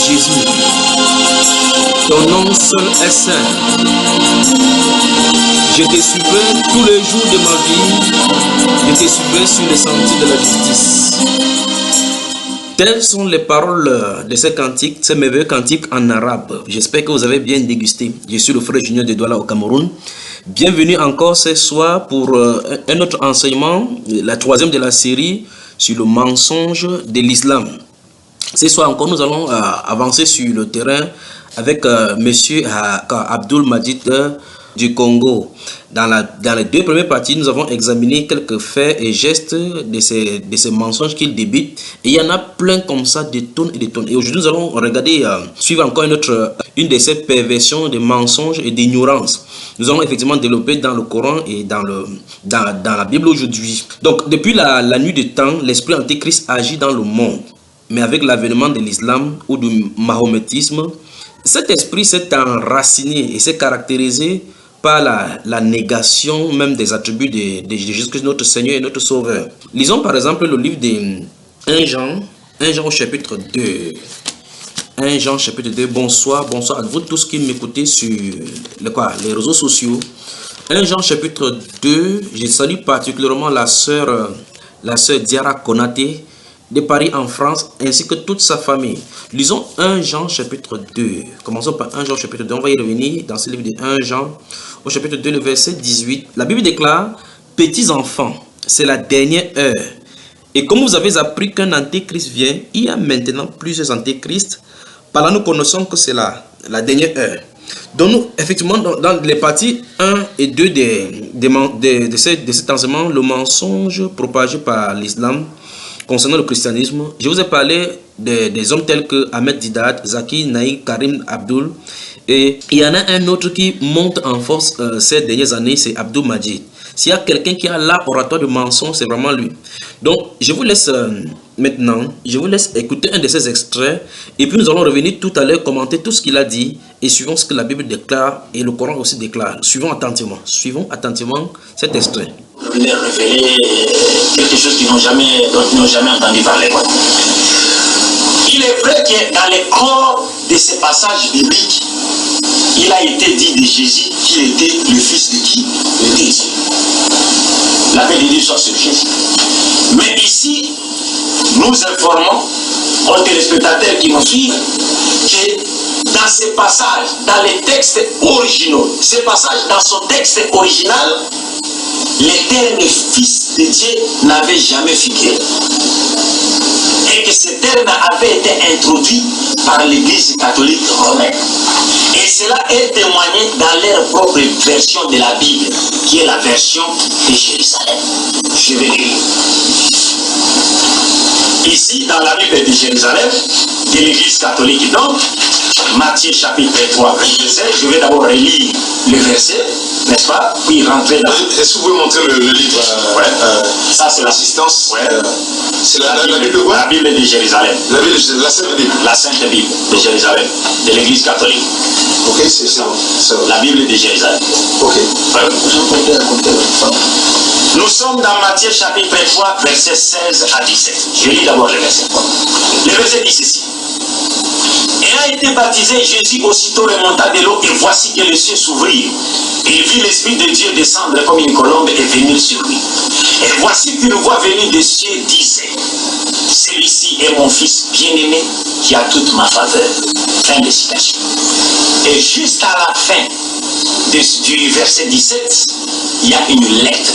Jésus, ton nom seul est saint. Je te suivrai tous les jours de ma vie, je te suivrai sur les sentiers de la justice. Telles sont les paroles de ces cantiques, ces merveilleux cantiques en arabe. J'espère que vous avez bien dégusté. Je suis le frère Junior de Douala au Cameroun. Bienvenue encore ce soir pour un autre enseignement, la troisième de la série sur le mensonge de l'islam. Ce soir encore, nous allons avancer sur le terrain avec monsieur Abdul Majid du Congo. Dans les deux premières parties, nous avons examiné quelques faits et gestes de ces mensonges qu'il débite. Et il y en a plein comme ça, des tonnes et des tonnes. Et aujourd'hui, nous allons regarder, suivre encore une de ces perversions de mensonges et d'ignorance. Nous allons effectivement développer dans le Coran et dans la Bible aujourd'hui. Donc, depuis la nuit du temps, l'esprit antéchrist agit dans le monde. Mais avec l'avènement de l'islam ou du mahométisme, cet esprit s'est enraciné et s'est caractérisé par la négation même des attributs de Jésus-Christ, notre Seigneur et notre Sauveur. Lisons par exemple le livre de 1 Jean au chapitre 2. 1 Jean chapitre 2, bonsoir à vous tous qui m'écoutez sur les réseaux sociaux. 1 Jean chapitre 2, je salue particulièrement la sœur Diara Konaté de Paris en France, ainsi que toute sa famille. Lisons 1 Jean chapitre 2. Commençons par 1 Jean chapitre 2. On va y revenir dans ce livre de 1 Jean au chapitre 2, le verset 18. La Bible déclare: petits enfants, c'est la dernière heure. Et comme vous avez appris qu'un antéchrist vient, il y a maintenant plusieurs antéchrists. Par là, nous connaissons que c'est la dernière heure. Donc, nous, effectivement, dans les parties 1 et 2 de cet enseignement, le mensonge propagé par l'islam concernant le christianisme, je vous ai parlé des hommes tels que Ahmed Didat, Zaki, Naïk, Karim, Abdul. Et il y en a un autre qui monte en force ces dernières années, c'est Abdul Majid. S'il y a quelqu'un qui a l'art oratoire de mensonge, c'est vraiment lui. Donc, je vous laisse maintenant, je vous laisse écouter un de ces extraits. Et puis nous allons revenir tout à l'heure, commenter tout ce qu'il a dit. Et suivons ce que la Bible déclare et le Coran aussi déclare. Suivons attentivement cet extrait. Venir révéler quelque chose dont ils n'ont jamais entendu parler. Il est vrai que dans les corps de ces passages bibliques, il a été dit de Jésus qu'il était le fils de qui? De Dieu. La paix de Dieu soit sur Jésus. Mais ici, nous informons aux téléspectateurs qui nous suivent que dans ces passages, dans les textes originaux, ces passages dans son texte original, les termes fils de Dieu n'avaient jamais figuré. Et que ces termes avaient été introduits par l'Église catholique romaine. Et cela est témoigné dans leur propre version de la Bible, qui est la version de Jérusalem. Je vais lire. Ici, dans la Bible de Jérusalem, de l'Église catholique, donc, Matthieu chapitre 3, verset 16, je vais d'abord relire le verset, n'est-ce pas? Puis rentrer dans... Est-ce que vous pouvez montrer le livre? Ça, c'est l'assistance. C'est la Bible de quoi? La Bible de Jérusalem. La Sainte Bible. La Sainte Bible de Jérusalem, de l'Église catholique. Ok, c'est ça. La Bible de Jérusalem. Ok. Nous sommes dans Matthieu chapitre 3, versets 16 à 17. Je lis d'abord le verset. Le verset dit ceci. Ayant été baptisé, Jésus aussitôt remonta de l'eau, et voici que les cieux s'ouvrirent. Et il vit l'Esprit de Dieu descendre comme une colombe et venir sur lui. Et voici qu'une voix venue des cieux disait: celui-ci est mon fils bien-aimé qui a toute ma faveur. Fin de citation. Et juste à la fin du verset 17, il y a une lettre,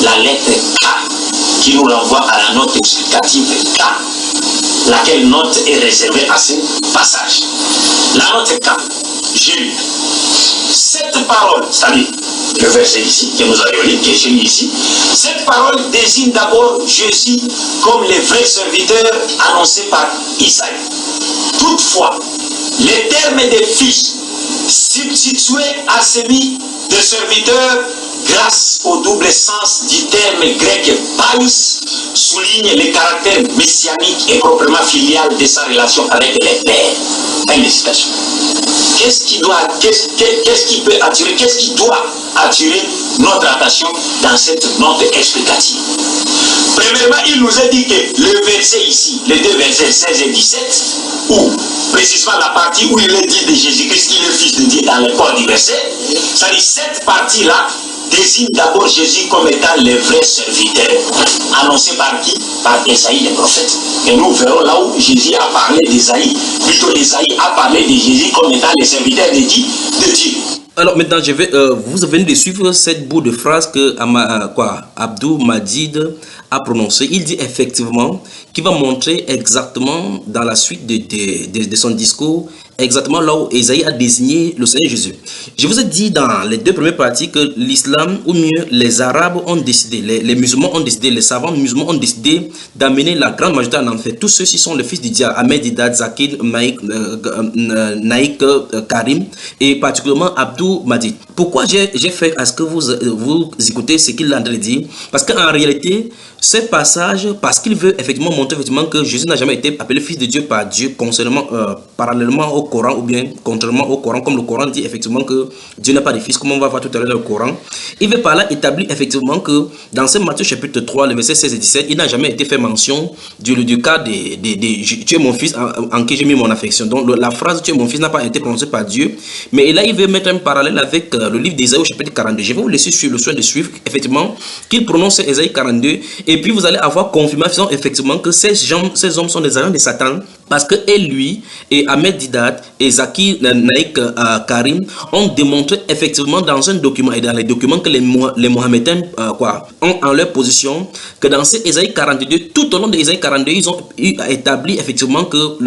la lettre K, qui nous renvoie à la note explicative K, laquelle note est réservée à ce passage. La note K, j'ai lu. Cette parole, c'est-à-dire le verset ici, que nous avons lu, que j'ai lu ici, cette parole désigne d'abord Jésus comme le vrai serviteur annoncé par Isaïe. Toutefois, les termes de fils substitués à celui de serviteur grâce au double sens du terme grec païs, souligne le caractère messianique et proprement filial de sa relation avec les pères. Fin de citation. Qu'est-ce qui peut attirer, qu'est-ce qui doit attirer notre attention dans cette note explicative? Premièrement, il nous a dit que le verset ici, les deux versets 16 et 17, ou précisément la partie où il est dit de Jésus-Christ qu'il est le Fils de Dieu dans le corps du verset, c'est-à-dire cette partie-là désigne d'abord Jésus comme étant le vrai serviteur, annoncé par qui? Par Esaïe le prophète. Et nous verrons là où Jésus a parlé d'Esaïe, plutôt Esaïe a parlé de Jésus comme étant le serviteur de qui? De Dieu. Alors maintenant, vous venez de suivre cette bout de phrase que Abdou Majid a prononcée. Il dit effectivement qu'il va montrer exactement dans la suite de son discours, exactement là où Esaïe a désigné le Seigneur Jésus. Je vous ai dit dans les deux premières parties que l'islam, ou mieux les Arabes ont décidé, les musulmans ont décidé, les savants musulmans ont décidé d'amener la grande majorité en enfer. Tous ceux-ci sont les fils du diable, Ahmed Didat, Zakir, Naïk, Karim et particulièrement Abdou Majid. Pourquoi j'ai fait à ce que vous écoutez ce qu'il a dit? Parce qu'en réalité, ce passage, parce qu'il veut effectivement montrer effectivement que Jésus n'a jamais été appelé fils de Dieu par Dieu, parallèlement au Coran ou bien contrairement au Coran, comme le Coran dit effectivement que Dieu n'a pas de fils, comme on va voir tout à l'heure dans le Coran. Il veut par là établir effectivement que dans ce Matthieu chapitre 3, le verset 16 et 17, il n'a jamais été fait mention du cas de tu es mon fils en qui j'ai mis mon affection. Donc la phrase tu es mon fils n'a pas été prononcée par Dieu, mais là il veut mettre un parallèle avec le livre d'Ésaïe au chapitre 42. Je vais vous laisser le soin de suivre effectivement qu'il prononce Ésaïe 42 et puis vous allez avoir confirmation effectivement que ces hommes sont des agents de Satan, parce que lui et Ahmed Didat et Zakir Naïk Karim ont démontré effectivement dans un document et dans les documents que les Mohammedans ont en leur position que dans ces Ésaïe 42, tout au long de Ésaïe 42, ils ont établi effectivement que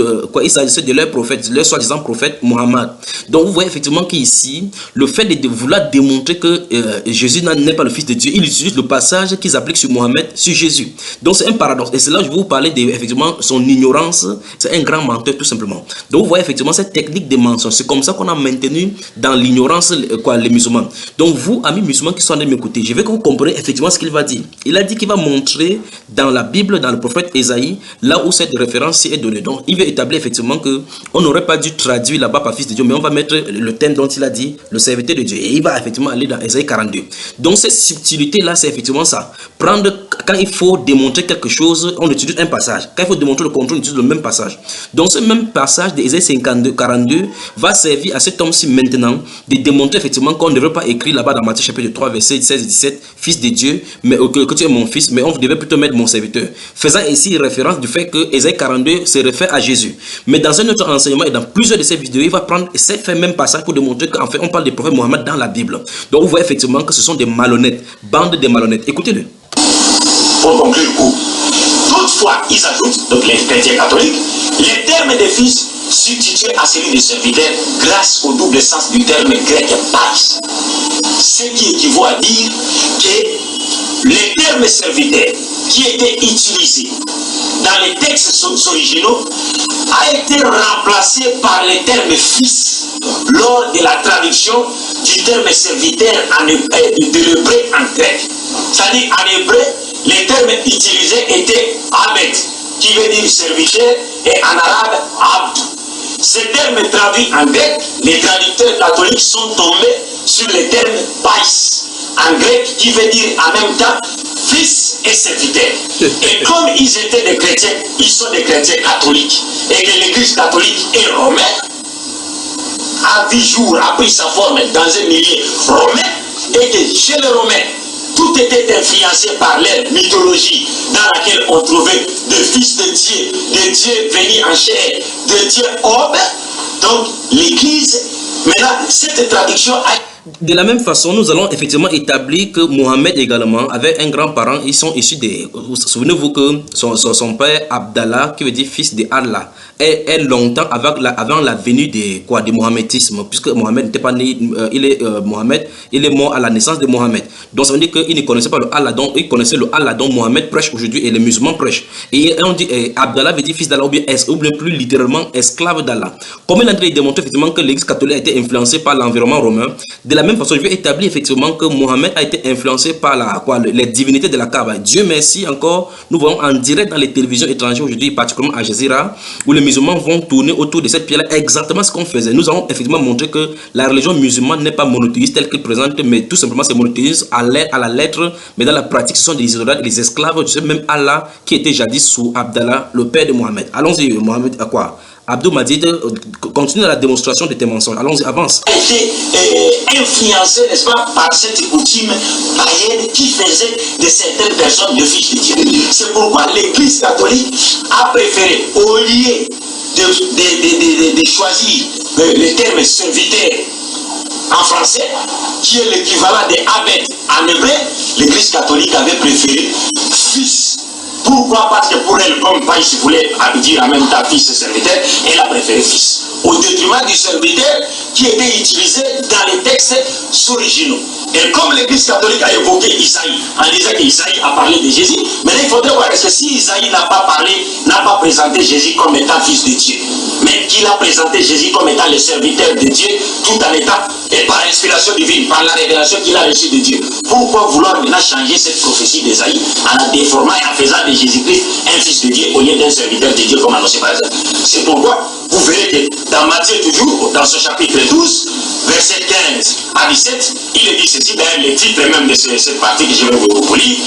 il s'agissait de leur prophète, leur soi-disant prophète Mohammed. Donc vous voyez effectivement qu'ici, le fait de vouloir démontrer que Jésus n'est pas le fils de Dieu, ils utilisent le passage qu'ils appliquent sur Mohammed, sur Jésus. Donc c'est un paradoxe. Et c'est là que je vais vous parler de effectivement son ignorance. C'est un grand menteur tout simplement. Donc vous voyez effectivement cette technique de mensonge. C'est comme ça qu'on a maintenu dans l'ignorance les musulmans. Donc vous, amis musulmans qui sont en train de m'écouter, je veux que vous compreniez effectivement ce qu'il va dire. Il a dit qu'il va montrer dans la Bible, dans le prophète Ésaïe, là où cette référence est donnée. Donc il veut établir effectivement que on n'aurait pas dû traduire là-bas par fils de Dieu, mais on va mettre le thème dont il a dit le serviteur de Dieu. Et il va effectivement aller dans Ésaïe 42. Donc cette subtilité-là, c'est effectivement ça. Quand il faut démontrer quelque chose, on utilise un passage. Quand il faut démontrer le contraire, on utilise le même passage. Donc ce même passage d'Ésaïe 42 va servir à cet homme-ci maintenant de démontrer effectivement qu'on ne devrait pas écrire là-bas dans Matthieu chapitre 3 verset 16 et 17 fils de Dieu, mais que tu es mon fils, mais on devait plutôt mettre mon serviteur, faisant ici référence du fait que Ésaïe 42 se réfère à Jésus. Mais dans un autre enseignement et dans plusieurs de ces vidéos, il va prendre ce même passage pour démontrer qu'en fait on parle du prophète Mohammed dans la Bible. Donc vous voyez effectivement que ce sont des malhonnêtes, bande de malhonnêtes. Écoutez-le. Pour conclure le coup, toutefois, ils ajoutent, donc les chrétiens catholiques, les termes de fils substitués à celui de serviteur grâce au double sens du terme grec païs. Ce qui équivaut à dire que les termes serviteur qui étaient utilisés dans les textes originaux a été remplacé par les termes fils lors de la traduction du terme serviteur de l'hébreu en grec. C'est-à-dire en hébreu, les termes utilisés étaient Abed, qui veut dire serviteur, et en arabe, Abd. Ces termes traduits en grec, les traducteurs catholiques sont tombés sur le terme Païs, en grec, qui veut dire en même temps fils et serviteur. Et comme ils étaient des chrétiens, ils sont des chrétiens catholiques, et que l'église catholique est romaine, a 10 jours a pris sa forme dans un milieu romain, et que chez les Romains, tout était influencé par leur mythologie dans laquelle on trouvait des fils de Dieu venus en chair, de Dieu homme. Donc l'église, maintenant cette traduction a... De la même façon, nous allons effectivement établir que Mohammed également avait un grand-parent. Ils sont issus des... Souvenez-vous que son père Abdallah, qui veut dire fils de Allah, est longtemps avant la venue du mohammédisme, puisque Mohammed n'était pas né, Mohammed, il est mort à la naissance de Mohammed. Donc ça veut dire qu'il ne connaissait pas le Allah, donc il connaissait le Allah dont Mohammed prêche aujourd'hui et les musulmans prêchent. Et on dit Abdallah veut dire fils d'Allah ou bien plus littéralement esclave d'Allah. Comme il a démontré effectivement que l'église catholique a été influencée par l'environnement romain, de De la même façon, je vais établir effectivement que Mohamed a été influencé par les divinités de la Kaaba. Dieu merci encore, nous voyons en direct dans les télévisions étrangères aujourd'hui, particulièrement à Jazeera, où les musulmans vont tourner autour de cette pierre-là exactement ce qu'on faisait. Nous avons effectivement montré que la religion musulmane n'est pas monothéiste telle qu'elle présente, mais tout simplement c'est monothéiste à la lettre, mais dans la pratique, ce sont des idolâtres et des esclaves de ce même Allah qui était jadis sous Abdallah, le père de Mohamed. Allons-y, Mohamed, à quoi? Abdou Majid, continue la démonstration de tes mensonges. Allons-y, avance. A été influencé, n'est-ce pas, par cette coutume païenne qui faisait de certaines personnes de fils de Dieu. C'est pourquoi l'Église catholique a préféré, au lieu de choisir le terme serviteur en français, qui est l'équivalent de Abed en hébreu, l'Église catholique avait préféré fils. Pourquoi? Parce que pour elle, comme Païs voulait dire en même temps fils et serviteur, elle a préféré fils. Au détriment du serviteur qui était utilisé dans les textes originaux. Et comme l'Église catholique a évoqué Isaïe, en disant qu'Isaïe a parlé de Jésus, mais il faudrait voir que si Isaïe n'a pas parlé, n'a pas présenté Jésus comme étant fils de Dieu, mais qu'il a présenté Jésus comme étant le serviteur de Dieu, tout en étant, et par inspiration divine, par la révélation qu'il a reçue de Dieu. Pourquoi vouloir maintenant changer cette prophétie d'Isaïe en la déformant et en faisant de Jésus-Christ un fils de Dieu au lieu d'un serviteur de Dieu comme annoncé par exemple? C'est pourquoi vous verrez que dans Matthieu toujours, dans ce chapitre 12, verset 15 à 17, il est dit ceci, d'ailleurs le titre même de cette partie que je vais vous lire,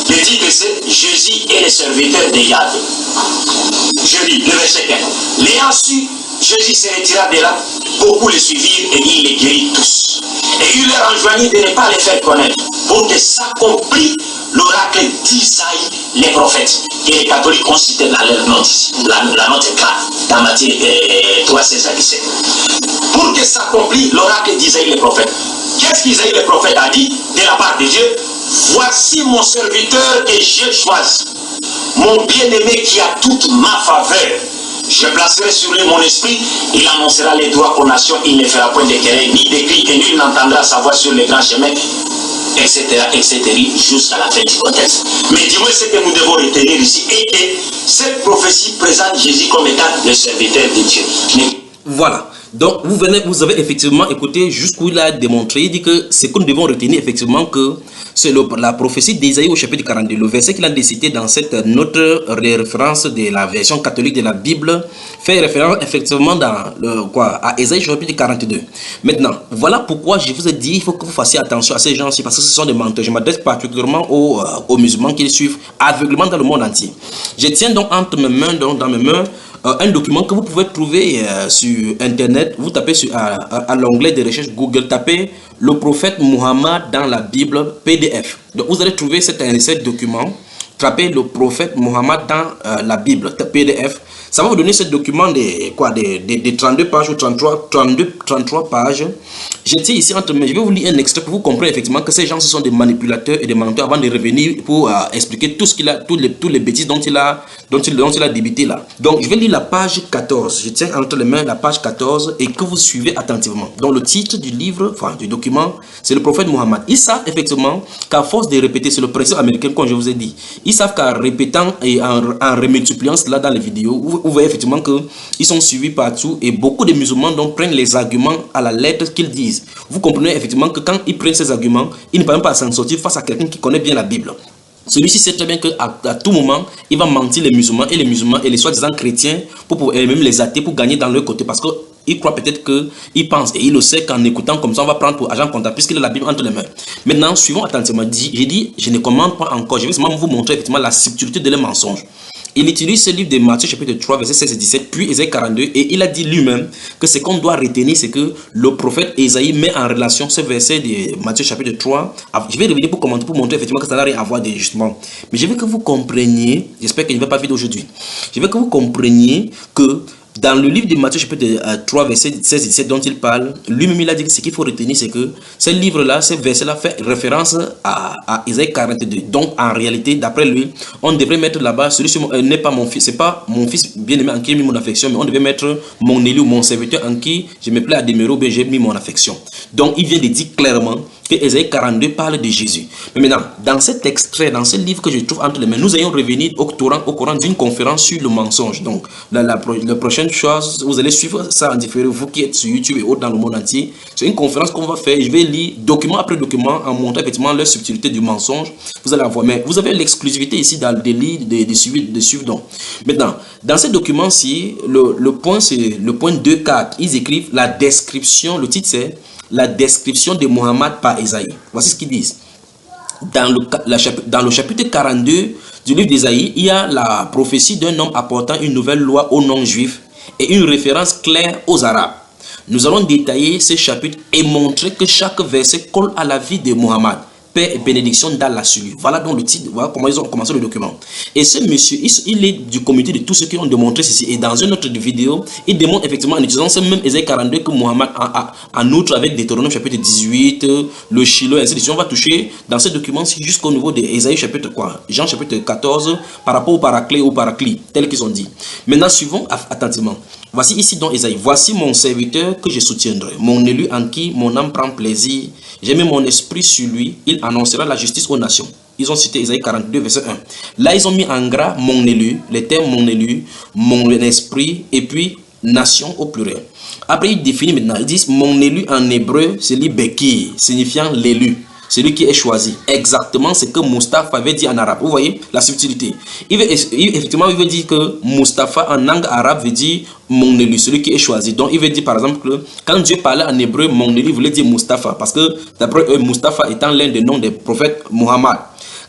le titre c'est Jésus est le serviteur de Yahvé. Je lis le verset 15. L'ayant su, Jésus se retira de là, beaucoup le suivirent et il les guérit tous. Et il leur enjoignit de ne pas les faire connaître, pour que s'accomplisse l'oracle d'Isaïe, les prophètes. Et les catholiques ont cité dans leur note, la note est claire, dans Matthieu 3, 16 à 17. Pour que s'accomplisse l'oracle d'Isaïe, les prophètes. Qu'est-ce qu'Isaïe, le prophète, a dit de la part de Dieu? Voici mon serviteur que j'ai choisi, mon bien-aimé qui a toute ma faveur. Je placerai sur lui mon esprit, il annoncera les droits aux nations, il ne fera point de querelle ni de cris, et nul n'entendra sa voix sur les grands chemins, etc., etc., jusqu'à la fin du contexte. Mais dis-moi ce que nous devons retenir ici, et que cette prophétie présente Jésus comme étant le serviteur de Dieu. Mais... Voilà. Donc, vous avez effectivement écouté jusqu'où il a démontré. Il dit que ce que nous devons retenir effectivement que c'est la prophétie d'Isaïe au chapitre 42. Le verset qu'il a cité dans cette note référence de la version catholique de la Bible fait référence effectivement à Isaïe chapitre 42. Maintenant, voilà pourquoi je vous ai dit il faut que vous fassiez attention à ces gens-ci parce que ce sont des menteurs. Je m'adresse particulièrement aux musulmans qui les suivent aveuglément dans le monde entier. Je tiens donc entre mes mains, dans mes mains, un document que vous pouvez trouver sur internet. Vous tapez à l'onglet de recherche Google, tapez le prophète Muhammad dans la Bible PDF. Donc vous allez trouver cet document. Tapez le prophète Muhammad dans la Bible PDF. Ça va vous donner ce document de 32 pages ou 33 pages. Je tiens ici entre mes. Je vais vous lire un extrait pour vous comprendre effectivement que ces gens ce sont des manipulateurs et des menteurs avant de revenir pour expliquer tout ce qu'il a, tous les bêtises dont il a débité là. Donc je vais lire la page 14. Je tiens entre les mains la page 14 et que vous suivez attentivement. Donc le titre du livre, enfin du document, c'est le prophète Muhammad. Ils savent effectivement qu'à force de répéter, c'est le principe américain comme je vous ai dit. Ils savent qu'en répétant et en remultipliant cela dans les vidéos, vous voyez effectivement qu'ils sont suivis partout et beaucoup de musulmans donc prennent les arguments à la lettre qu'ils disent. Vous comprenez effectivement que quand ils prennent ces arguments, ils ne peuvent pas s'en sortir face à quelqu'un qui connaît bien la Bible. Celui-ci sait très bien qu'à tout moment, il va mentir les musulmans et les soi-disant chrétiens et même les athées pour gagner dans leur côté parce que il croit peut-être qu'il pense et il le sait qu'en écoutant comme ça, on va prendre pour agent comptable puisqu'il a la Bible entre les mains. Maintenant, suivons attentivement. J'ai dit, je ne commande pas encore. Je vais seulement vous montrer effectivement la subtilité de les mensonges. Il utilise ce livre de Matthieu chapitre 3 verset 16 et 17 puis Ésaïe 42 et il a dit lui-même que ce qu'on doit retenir c'est que le prophète Ésaïe met en relation ce verset de Matthieu chapitre 3. Je vais revenir pour commenter, pour montrer effectivement que ça n'a rien à voir justement. Mais je veux que vous compreniez, j'espère que je ne vais pas vite aujourd'hui, je veux que vous compreniez que dans le livre de Matthieu chapitre 3 verset 16 et 17 dont il parle, lui-même il a dit que ce qu'il faut retenir c'est que ce livre-là, ce verset-là fait référence à Ésaïe 42. Donc en réalité, d'après lui, on devrait mettre là-bas, celui-ci n'est pas mon fils, c'est pas mon fils bien-aimé en qui j'ai mis mon affection, mais on devait mettre mon élu ou mon serviteur en qui je me plais à demeurer ou bien j'ai mis mon affection. Donc il vient de dire clairement que Ésaïe 42 parle de Jésus. Mais maintenant, dans cet extrait, dans ce livre que je trouve entre les mains, nous allons revenir au courant d'une conférence sur le mensonge. Donc, la prochaine chose, vous allez suivre ça en différé, vous qui êtes sur YouTube et autres dans le monde entier. C'est une conférence qu'on va faire. Je vais lire document après document en montrant effectivement la subtilité du mensonge. Vous allez avoir. Mais vous avez l'exclusivité ici dans des livres de suivre donc. Maintenant, dans ces documents-ci, le point, c'est le point 2.4. Ils écrivent la description. Le titre, c'est la description de Mohammed par Ésaïe. Voici ce qu'ils disent. Dans le chapitre 42 du livre d'Ésaïe, il y a la prophétie d'un homme apportant une nouvelle loi aux non-juifs et une référence claire aux Arabes. Nous allons détailler ce chapitre et montrer que chaque verset colle à la vie de Mohammed. Paix et bénédiction d'Allah sur lui. Voilà donc le titre, voilà comment ils ont commencé le document. Et ce monsieur, il est du comité de tous ceux qui ont démontré ceci. Et dans une autre vidéo, il démontre effectivement en utilisant ce même Ésaïe 42 que Mohammed en outre avec Deutéronome chapitre 18, le Shiloh, ainsi de suite. On va toucher dans ce document-ci jusqu'au niveau de Ésaïe chapitre quoi, Jean chapitre 14 par rapport au paraclet ou paraclit, tel qu'ils ont dit. Maintenant, suivons attentivement. Voici ici donc Ésaïe. Voici mon serviteur que je soutiendrai, mon élu en qui mon âme prend plaisir. J'ai mis mon esprit sur lui, il annoncera la justice aux nations. Ils ont cité Ésaïe 42, verset 1. Là, ils ont mis en gras mon élu, les termes mon élu, mon esprit, et puis nation au pluriel. Après, ils définissent maintenant, ils disent mon élu en hébreu, c'est l'ibeki, signifiant l'élu. Celui qui est choisi. Exactement ce que Mustapha avait dit en arabe. Vous voyez la subtilité. Effectivement, il veut dire que Mustapha en langue arabe veut dire mon élu, celui qui est choisi. Donc, il veut dire par exemple que quand Dieu parlait en hébreu, mon élu voulait dire Mustapha. Parce que d'après eux, Mustapha étant l'un des noms des prophètes Muhammad.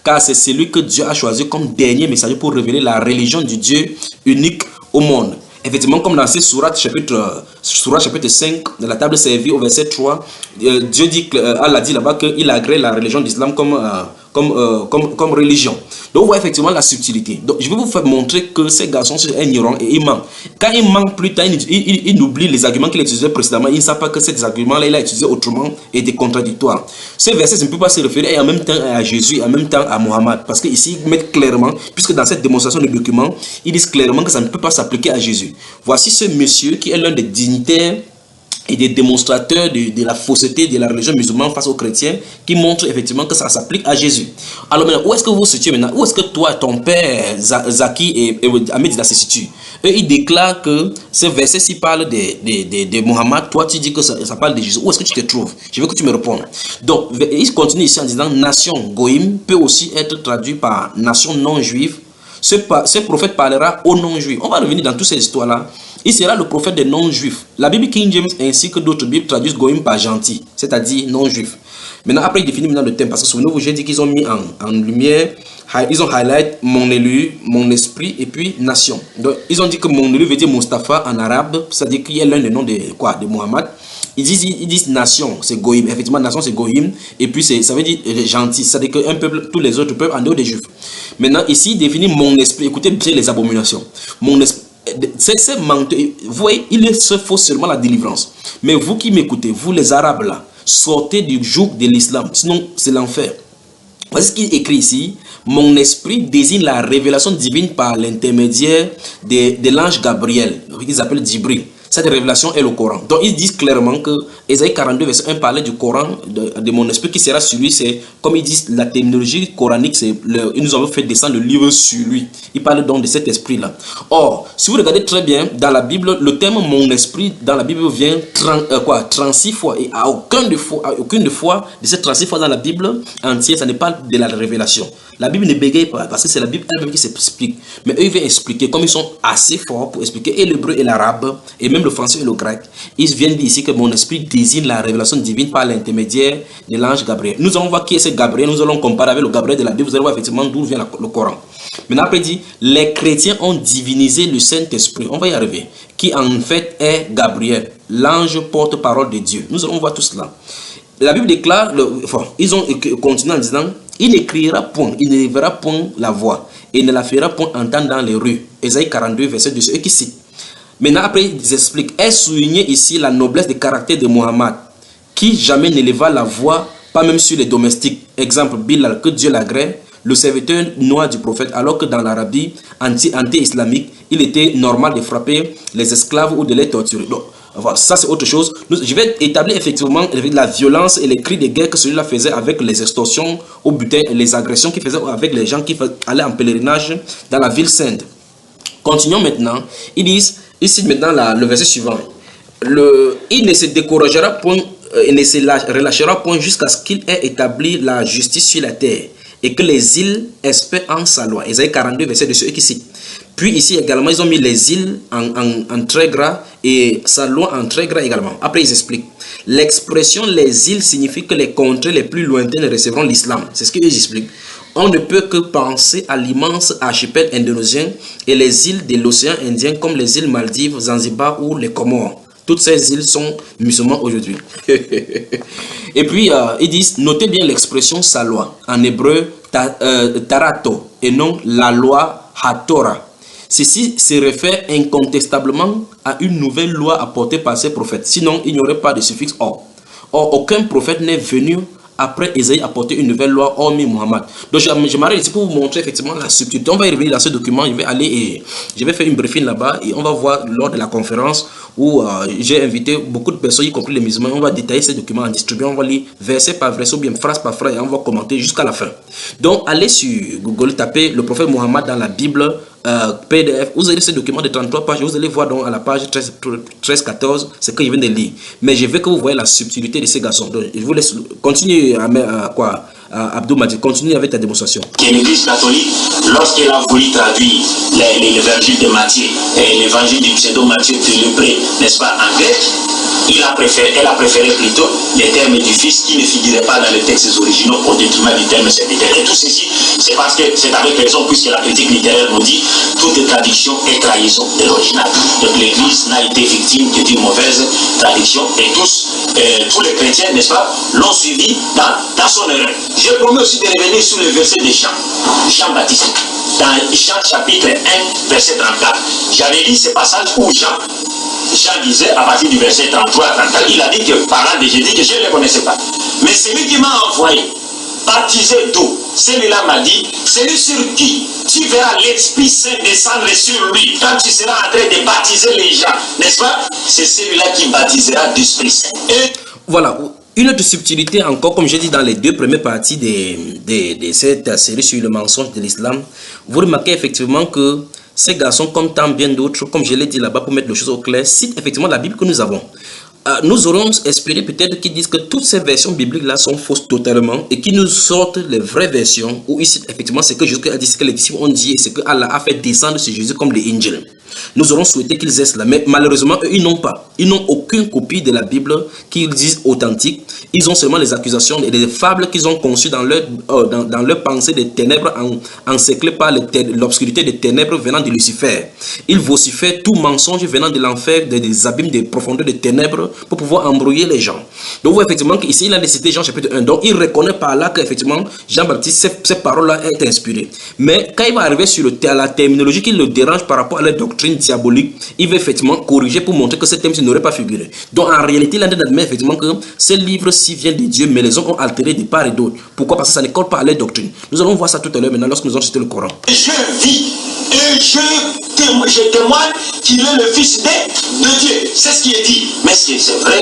Car c'est celui que Dieu a choisi comme dernier messager pour révéler la religion du Dieu unique au monde. Effectivement, comme dans ce Sourate chapitre 5 de la table servie au verset 3, Dieu dit, Allah dit là-bas qu'il agrée la religion d'Islam comme religion. Donc, vous voyez effectivement la subtilité. Donc, je vais vous faire montrer que ces garçons sont ignorants et ils mentent. Quand ils mentent plus tard, ils oublient les arguments qu'il utilisait précédemment. Ils ne savent pas que ces arguments-là, il a utilisé autrement et des contradictoires. Ce verset ne peut pas se référer en même temps à Jésus et en même temps à Mohammed. Parce qu'ici, ils mettent clairement, puisque dans cette démonstration de document, ils disent clairement que ça ne peut pas s'appliquer à Jésus. Voici ce monsieur qui est l'un des dignitaires et des démonstrateurs de la fausseté de la religion musulmane face aux chrétiens, qui montrent effectivement que ça s'applique à Jésus. Alors maintenant, où est-ce que vous vous situez maintenant? Où est-ce que toi, ton père, Zaki et Ahmed se situent? Eux, ils déclarent que ce verset-ci parle de Mohammed. Toi, tu dis que ça parle de Jésus. Où est-ce que tu te trouves? Je veux que tu me répondes. Donc, il continue ici en disant, nation Goïm peut aussi être traduit par nation non-juive. Ce prophète parlera aux non-juifs. On va revenir dans toutes ces histoires-là. Il sera le prophète des non-juifs. La Bible King James ainsi que d'autres Bibles traduisent Goïm par gentil, c'est-à-dire non-juif. Maintenant, après, il définit maintenant le thème, parce que souvenez-vous, j'ai dit qu'ils ont mis en lumière, ils ont highlight mon élu, mon esprit et puis nation. Donc, ils ont dit que mon élu veut dire Mustapha en arabe, c'est-à-dire qu'il y a l'un des noms de Mohammed. Ils disent nation, c'est Goïm. Effectivement, nation, c'est Goïm. Et puis, ça veut dire gentil. C'est-à-dire qu'un peuple, tous les autres peuples en dehors des juifs. Maintenant, ici, il définit mon esprit. Écoutez bien les abominations. Mon esprit. C'est menteur. Vous voyez, il se faut seulement la délivrance. Mais vous qui m'écoutez, vous les Arabes là, sortez du joug de l'islam. Sinon, c'est l'enfer. Voici ce qu'il écrit ici. Mon esprit désigne la révélation divine par l'intermédiaire de l'ange Gabriel, qu'ils appellent Djibril. Cette révélation est le Coran. Donc ils disent clairement que Ésaïe 42 verset 1 parlait du Coran, de mon esprit qui sera sur lui. C'est comme ils disent la terminologie coranique, ils nous ont fait descendre le livre sur lui. Ils parlent donc de cet esprit-là. Or, si vous regardez très bien dans la Bible, le terme mon esprit dans la Bible vient 36 fois. Et à aucune fois de ces 36 fois dans la Bible entière, ça n'est pas de la révélation. La Bible ne bégaye pas parce que c'est la Bible elle-même qui s'explique. Mais eux, ils viennent expliquer, comme ils sont assez forts pour expliquer et l'hébreu et l'arabe, et même le français et le grec. Ils viennent dire ici que mon esprit désigne la révélation divine par l'intermédiaire de l'ange Gabriel. Nous allons voir qui est ce Gabriel, nous allons comparer avec le Gabriel de la Bible, vous allez voir effectivement d'où vient le Coran. Maintenant, après, il dit, les chrétiens ont divinisé le Saint-Esprit. On va y arriver. Qui en fait est Gabriel, l'ange porte-parole de Dieu. Nous allons voir tout cela. La Bible déclare, ils ont continué en disant, il n'écrira point, il ne verra point la voix, et ne la fera point entendre dans les rues. Ésaïe 42, verset 2, c'est eux qui citent. Maintenant, après, ils expliquent, est souligné ici la noblesse de caractère de Mohammed, qui jamais n'éleva la voix, pas même sur les domestiques. Exemple, Bilal, que Dieu l'agrée, le serviteur noir du prophète, alors que dans l'Arabie anti-islamique, il était normal de frapper les esclaves ou de les torturer. Donc, Voilà, ça c'est autre chose. Je vais établir effectivement la violence et les cris de guerre que celui-là faisait avec les extorsions au butin et les agressions qu'il faisait avec les gens qui allaient en pèlerinage dans la ville sainte. Continuons maintenant. Ils disent, ici maintenant le verset suivant. Il ne se découragera point et ne se relâchera point jusqu'à ce qu'il ait établi la justice sur la terre et que les îles espèrent en sa loi. Isaïe 42, verset de ceux qui citent. Puis ici également, ils ont mis les îles en très gras et sa loi en très gras également. Après, ils expliquent. L'expression les îles signifie que les contrées les plus lointaines recevront l'islam. C'est ce qu'ils expliquent. On ne peut que penser à l'immense archipel indonésien et les îles de l'océan Indien comme les îles Maldives, Zanzibar ou les Comores. Toutes ces îles sont musulmanes aujourd'hui. Et puis, ils disent, notez bien l'expression sa loi. En hébreu, tarato, et non la loi hatora. Ceci se réfère incontestablement à une nouvelle loi apportée par ces prophètes. Sinon, il n'y aurait pas de suffixe or. Or, aucun prophète n'est venu après Isaïe apporter une nouvelle loi hormis Muhammad. Donc je m'arrête ici pour vous montrer effectivement la subtilité. On va y revenir dans ce document. Je vais faire une briefing là-bas et on va voir lors de la conférence où j'ai invité beaucoup de personnes, y compris les musulmans. On va détailler ces documents en distribuant. On va lire verset par verset ou bien phrase par phrase et on va commenter jusqu'à la fin. Donc allez sur Google, tapez le prophète Muhammad dans la Bible. PDF, vous avez ce document de 33 pages, vous allez voir donc à la page 13-14 ce que je viens de lire. Mais je veux que vous voyez la subtilité de ces garçons. Donc, je vous laisse continuer Abdou Madi, continue avec ta démonstration. L'Église catholique, lorsqu'elle a voulu traduire l'évangile de Matthieu et l'évangile du pseudo-Matthieu Philippe, n'est-ce pas, en grec, elle a préféré plutôt les termes du Fils qui ne figuraient pas dans les textes originaux au détriment du terme serviteur. Et tout ceci, c'est parce que c'est avec raison, puisque la critique littéraire nous dit toute traduction est trahison de l'original. Donc l'Église n'a été victime que d'une mauvaise traduction et tous les chrétiens, n'est-ce pas, l'ont suivi dans son erreur. Je promets aussi de revenir sur le verset de Jean-Baptiste. Dans Jean chapitre 1, verset 34. J'avais lu ce passage où Jean disait à partir du verset 33 à 34, il a dit que parlant de Jésus, que je ne le connaissais pas. Mais celui qui m'a envoyé, baptisé d'eau, celui-là m'a dit, celui sur qui tu verras l'Esprit Saint descendre sur lui, quand tu seras en train de baptiser les gens, n'est-ce pas? C'est celui-là qui baptisera d'Esprit Saint. Et voilà. Une autre subtilité encore, comme j'ai dit dans les deux premières parties de cette série sur le mensonge de l'islam, vous remarquez effectivement que ces garçons, comme tant bien d'autres, comme je l'ai dit là-bas pour mettre les choses au clair, citent effectivement la Bible que nous avons. Nous aurons espéré peut-être qu'ils disent que toutes ces versions bibliques-là sont fausses totalement et qu'ils nous sortent les vraies versions où ils citent effectivement ce que Jésus a dit, ce que les disciples ont dit et ce que Allah a fait descendre sur Jésus comme les Injil. Nous aurons souhaité qu'ils aient cela, mais malheureusement, eux, ils n'ont pas. Ils n'ont aucune copie de la Bible qu'ils disent authentique. Ils ont seulement les accusations et les fables qu'ils ont conçues dans leur pensée des ténèbres encerclées par l'obscurité des ténèbres venant de Lucifer. Ils vocifèrent tout mensonge venant de l'enfer, des abîmes, des profondeurs des ténèbres pour pouvoir embrouiller les gens. Donc, vous voyez effectivement qu'ici, il a cité Jean chapitre 1. Donc, il reconnaît par là qu'effectivement, Jean-Baptiste, ces paroles-là est inspirées. Mais quand il va arriver sur la terminologie qui le dérange par rapport à la doctrine diabolique, il va effectivement corriger pour montrer que ce thème n'aurait pas figuré. Donc en réalité, l'un admet effectivement que ce livre-ci vient de Dieu, mais les hommes ont altéré de part et d'autre. Pourquoi? Parce que ça ne colle pas à leur doctrine. Nous allons voir ça tout à l'heure maintenant lorsque nous allons citer le Coran. Je vis et je témoigne qu'il est le Fils de Dieu. C'est ce qui est dit. Mais c'est vrai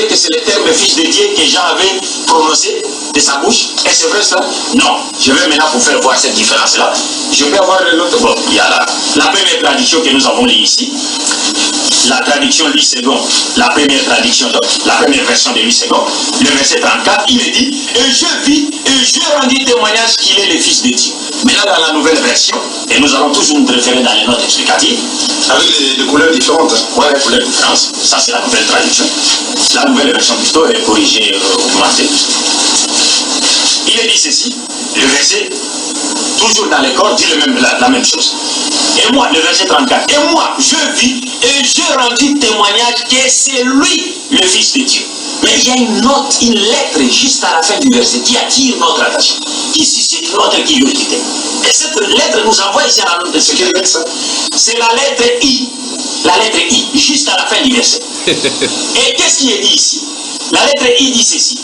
que c'est le terme Fils de Dieu que Jean avait prononcé de sa bouche. Et c'est vrai ça? Non. Je vais maintenant vous faire voir cette différence-là. Je vais avoir l'autre. Bon, il y a la première traduction que nous avons lue ici. La traduction Louis II, la première traduction, donc, la première version de Louis II, le verset 34, il est dit, et je vis et je rendis témoignage qu'il est le Fils de Dieu. Maintenant, dans la nouvelle version, et nous allons toujours nous référer dans les notes explicatives, avec des couleurs différentes. Oui, les couleurs différentes. Ça, c'est la nouvelle traduction. La nouvelle version plutôt est corrigée, augmentée. Il est dit ceci, le verset, toujours dans les corps, dit la même chose. Et moi, le verset 34, et moi, je vis et je rendis témoignage que c'est lui, le Fils de Dieu. Mais il y a une note, une lettre juste à la fin du verset qui attire notre attention, qui suscite notre curiosité. Et cette lettre nous envoie ici à la note de ce qu'elle est ça. C'est la lettre I. La lettre I, juste à la fin du verset. Et qu'est-ce qui est dit ici? La lettre I dit ceci.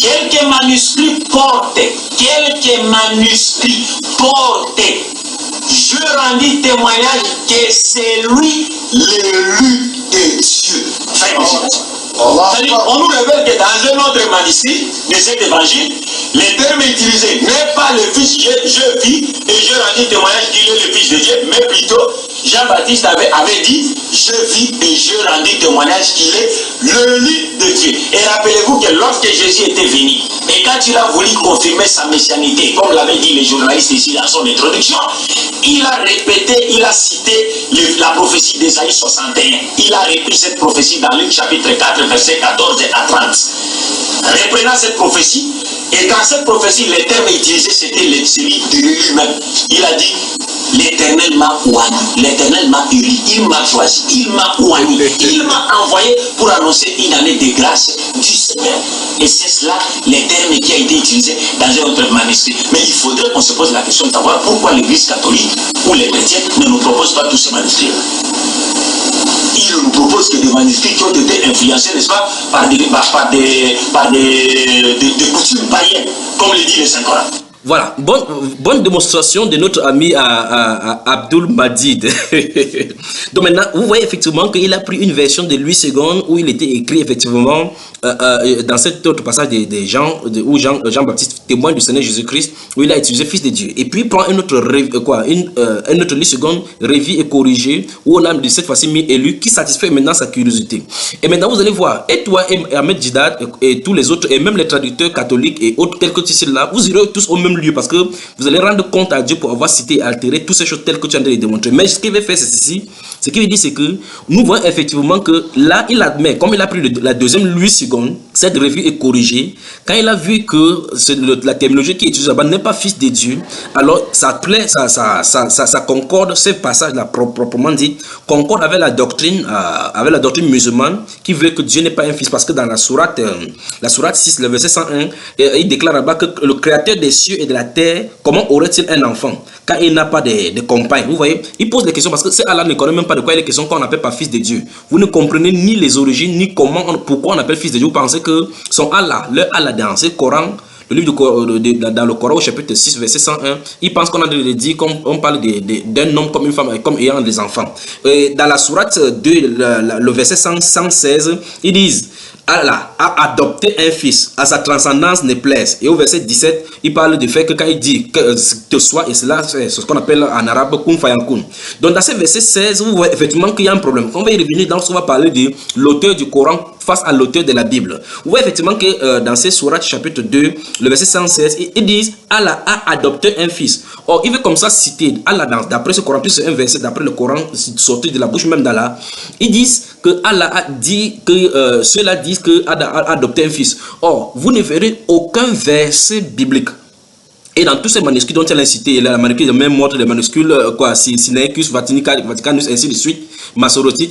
Quelques manuscrits portés, je rendis témoignage que c'est lui l'élu des cieux. Fin de citation. C'est-à-dire, on nous révèle que dans un autre manuscrit de cet évangile, les termes utilisés n'est pas le Fils, je vis et je rendis témoignage qu'il est le Fils de Dieu, mais plutôt Jean-Baptiste avait dit, je vis et je rendis témoignage qu'il est le lit de Dieu. Et rappelez-vous que lorsque Jésus était venu, et quand il a voulu confirmer sa messianité, comme l'avait dit les journalistes ici dans son introduction, il a répété, il a cité la prophétie d'Ésaïe 61. Il a repris cette prophétie dans Luc chapitre 4, versets 14 à 30. Reprenant cette prophétie, et dans cette prophétie, les termes utilisés, c'était celui de lui-même. Il a dit, l'Éternel m'a oigné, l'Éternel m'a élu, il m'a choisi, il m'a oigné, il m'a envoyé pour annoncer une année de grâce du Seigneur. Et c'est cela, les termes qui ont été utilisés dans un autre manuscrit. Mais il faudrait qu'on se pose la question de savoir pourquoi l'Église catholique ou les chrétiens ne nous proposent pas tous ces manuscrits. Ils nous proposent que des manuscrits qui ont été influencés, n'est-ce pas, par des coutumes païennes, comme le dit le Saint-Coran. Voilà, bonne démonstration de notre ami Abdul Majid. Donc maintenant, vous voyez effectivement qu'il a pris une version de Louis II où il était écrit effectivement dans cet autre passage des Jean, où Jean-Baptiste témoigne du Seigneur Jésus-Christ, où il a utilisé Fils de Dieu. Et puis il prend un autre Louis II, révisé et corrigé, où on a de cette fois-ci mis élu, qui satisfait maintenant sa curiosité. Et maintenant vous allez voir, et toi et Ahmed Didat et tous les autres, et même les traducteurs catholiques et autres tels que tu sais là, vous irez tous au même lieu parce que vous allez rendre compte à Dieu pour avoir cité et altéré toutes ces choses telles que tu as de démontrer. Mais ce qu'il veut faire, c'est ceci. Ce qu'il dit, c'est que nous voyons effectivement que là, il admet, comme il a pris la deuxième Louis II, cette revue est corrigée. Quand il a vu que la terminologie qui est utilisée là-bas n'est pas Fils de Dieu, alors ça concorde, ce passage-là proprement dit, concorde avec la doctrine musulmane qui veut que Dieu n'est pas un fils. Parce que dans la sourate 6, le verset 101, il déclare là-bas que le créateur des cieux et de la terre, comment aurait-il un enfant quand il n'a pas de compagne? Vous voyez, il pose des questions parce que c'est Allah ne connaît même pas de quoi il est question quand on appelle pas Fils de Dieu. Vous ne comprenez ni les origines, ni pourquoi on appelle Fils de Dieu. Vous pensez que son Allah, leur Allah dans ce Coran, le livre dans le Coran au chapitre 6 verset 101, il pense qu'on a dit, comme on parle d'un homme comme une femme, comme ayant des enfants. Et dans la sourate 2, le verset 116, ils disent Allah a adopté un fils, à sa transcendance ne plaise. Et au verset 17, il parle du fait que quand il dit que soit, et cela c'est ce qu'on appelle en arabe kun fayankun. Donc dans ce verset 16, vous voyez effectivement qu'il y a un problème. Quand on va y revenir, dans ce qu'on va parler de l'auteur du Coran face à l'auteur de la Bible. Vous voyez effectivement que dans ces sourates chapitre 2, le verset 116, ils disent Allah a adopté un fils. Or, il veut comme ça citer Allah d'après ce Coran, puis c'est un verset d'après le Coran sorti de la bouche même d'Allah. Ils disent que Allah a dit que ceux-là disent que Allah a adopté un fils. Or, vous ne verrez aucun verset biblique. Et dans tous ces manuscrits dont elle a cité, la manuscrit de même mort, les manuscrits Sinaiticus, Vaticanus, ainsi de suite, Masoroti,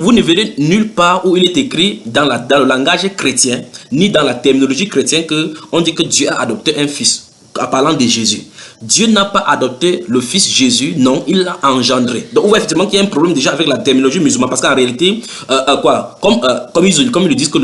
vous ne verrez nulle part où il est écrit dans le langage chrétien, ni dans la terminologie chrétienne, qu'on dit que Dieu a adopté un fils, en parlant de Jésus. Dieu n'a pas adopté le fils Jésus, non, il l'a engendré. Donc, on voit effectivement qu'il y a un problème déjà avec la terminologie musulmane, parce qu'en réalité, comme ils le disent que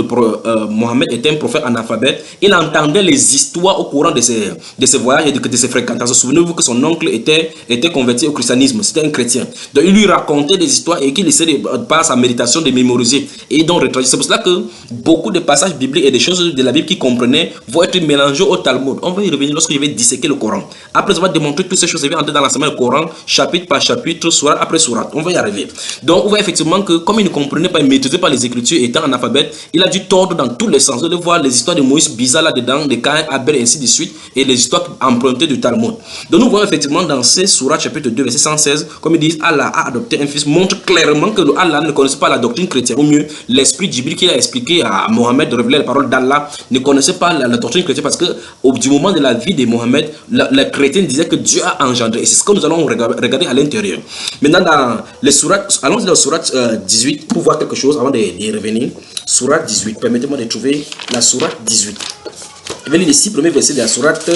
Mohammed était un prophète analphabète, il entendait les histoires au courant de ses voyages et de ses fréquentations. Souvenez-vous que son oncle était converti au christianisme, c'était un chrétien. Donc, il lui racontait des histoires et qu'il essayait par sa méditation de mémoriser et donc retraduire. C'est pour cela que beaucoup de passages bibliques et des choses de la Bible qu'il comprenait vont être mélangés au Talmud. On va y revenir lorsque je vais disséquer le Coran. Après avoir démontré toutes ces choses, je vais entrer dans l'enseignement du Coran, chapitre par chapitre, sourate après sourate. On va y arriver. Donc, on voit effectivement que, comme il ne comprenait pas, il ne maîtrisait pas les Écritures, étant en alphabète, il a dû tordre dans tous les sens. Vous allez voir les histoires de Moïse bizarres là-dedans, de Caïn, Abel, et ainsi de suite, et les histoires empruntées du Talmud. Donc, nous voyons effectivement dans ces sourates, chapitre 2, verset 116, comme ils disent, Allah a adopté un fils, montre clairement que Allah ne connaissait pas la doctrine chrétienne. Au mieux, l'esprit Jibril qui a expliqué à Mohammed de révéler la parole d'Allah ne connaissait pas la doctrine chrétienne parce que, du moment de la vie de Mohammed, le chrétien disait que Dieu a engendré. Et c'est ce que nous allons regarder à l'intérieur. Maintenant, dans les sourates, allons-y dans la sourate 18 pour voir quelque chose avant d'y revenir. Sourate 18. Permettez-moi de trouver la sourate 18. Je vais lire les 6 premiers versets de la sourate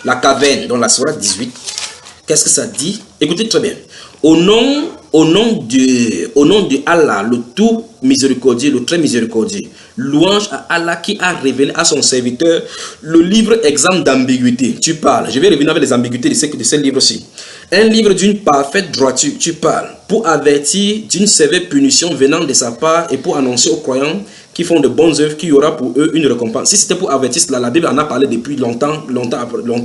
La Caverne, dans la sourate 18. Qu'est-ce que ça dit? Écoutez très bien. Au nom de Allah, le tout miséricordieux, le très miséricordieux. Louange à Allah qui a révélé à son serviteur le livre exempt d'ambiguïté. Tu parles. Je vais revenir avec les ambiguïtés de ce livre-ci. Un livre d'une parfaite droiture. Tu parles. pour avertir d'une sévère punition venant de sa part et pour annoncer aux croyants qui font de bonnes œuvres qu'il y aura pour eux une récompense. Si c'était pour avertir cela, la Bible en a parlé depuis longtemps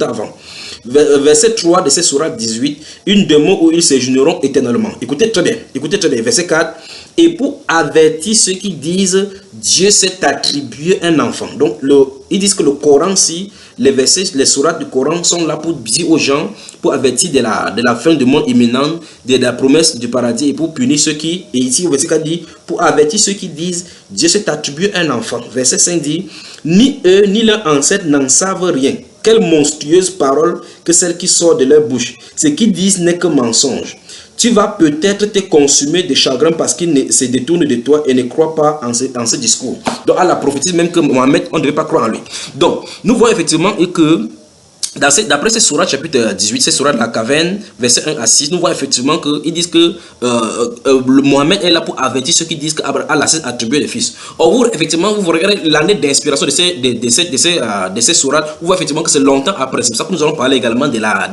avant. Verset 3 de cette sourate 18, une demeure où ils séjourneront éternellement. Écoutez très bien, verset 4. Et pour avertir ceux qui disent Dieu s'est attribué un enfant. Donc ils disent que le Coran, si les versets, les sourates du Coran sont là pour dire aux gens, pour avertir de la fin du monde imminent, de la promesse du paradis et pour punir ceux qui, et ici au verset 4 dit, pour avertir ceux qui disent Dieu s'est attribué un enfant. Verset 5 dit, ni eux ni leurs ancêtres n'en savent rien. Quelle monstrueuse parole que celle qui sort de leur bouche. Ce qu'ils disent n'est que mensonge. Tu vas peut-être te consumer de chagrin parce qu'il se détourne de toi et ne croit pas en ce discours. Donc, Allah prophétise même que Mohammed, on ne devait pas croire en lui. Donc, nous voyons effectivement que d'après ces sourates chapitre 18, ces sourates de la caverne, verset 1 à 6, nous voyons effectivement qu'ils disent que Mohammed est là pour avertir ceux qui disent qu'Allah s'est attribué le fils. Or, vous, effectivement, vous regardez l'année d'inspiration de ces sourates, vous voyez effectivement que c'est longtemps après. C'est pour ça que nous allons parler également de la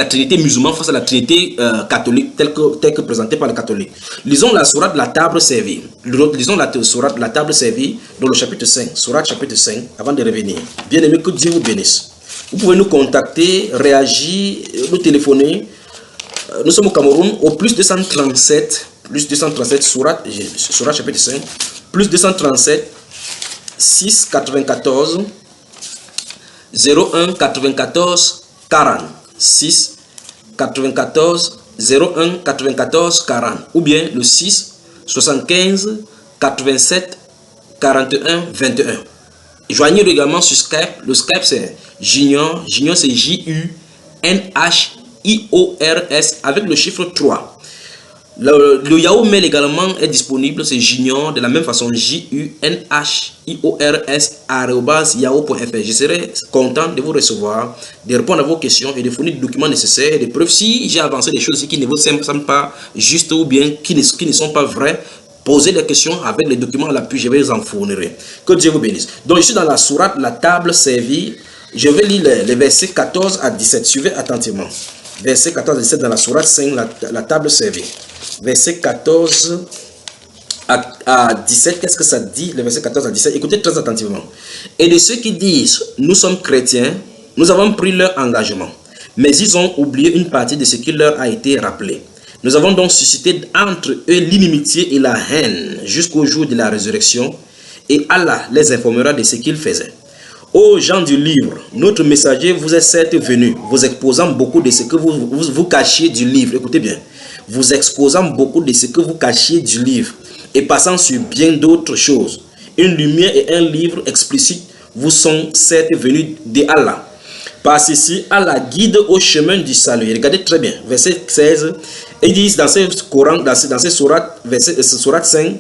trinité musulmane face à la trinité catholique, telle que présentée par les catholiques. Lisons la sourate de la table servie. Lisons la sourate de la table servie dans le chapitre 5, sourate chapitre 5, avant de revenir. Bien aimé, que Dieu vous bénisse. Vous pouvez nous contacter, réagir, nous téléphoner. Nous sommes au Cameroun au plus 237 sourate chapitre 5, plus 237 6 94 01 94 40 6 94 01 94 40 ou bien le 6 75 87 41 21. Joignez-le également sur Skype. Le Skype c'est Junior c'est JUNHIORS avec le chiffre 3. Le Yahoo Mail également est disponible, c'est Junior de la même façon JUNHIORS@yahoo.fr. Je serai content de vous recevoir, de répondre à vos questions et de fournir des documents nécessaires, des preuves si j'ai avancé des choses qui ne vous semblent pas justes ou bien qui ne sont pas vraies. Posez des questions avec les documents à l'appui, je vais les en fournir. Que Dieu vous bénisse. Donc, je suis dans la sourate, la table servie. Je vais lire les versets 14 à 17. Suivez attentivement. Versets 14 à 17 dans la sourate 5, la table servie. Versets 14 à 17, qu'est-ce que ça dit? Les versets 14 à 17, écoutez très attentivement. Et de ceux qui disent, nous sommes chrétiens, nous avons pris leur engagement. Mais ils ont oublié une partie de ce qui leur a été rappelé. Nous avons donc suscité entre eux l'inimitié et la haine jusqu'au jour de la résurrection, et Allah les informera de ce qu'ils faisaient. Ô gens du livre, notre messager vous est certes venu, vous exposant beaucoup de ce que vous cachiez du livre. Écoutez bien, vous exposant beaucoup de ce que vous cachiez du livre, et passant sur bien d'autres choses. Une lumière et un livre explicite vous sont certes venus de Allah. Par ceci, Allah guide au chemin du salut. Regardez très bien, verset 16. Ils disent dans ce Coran, dans ces sourates, sourate 5,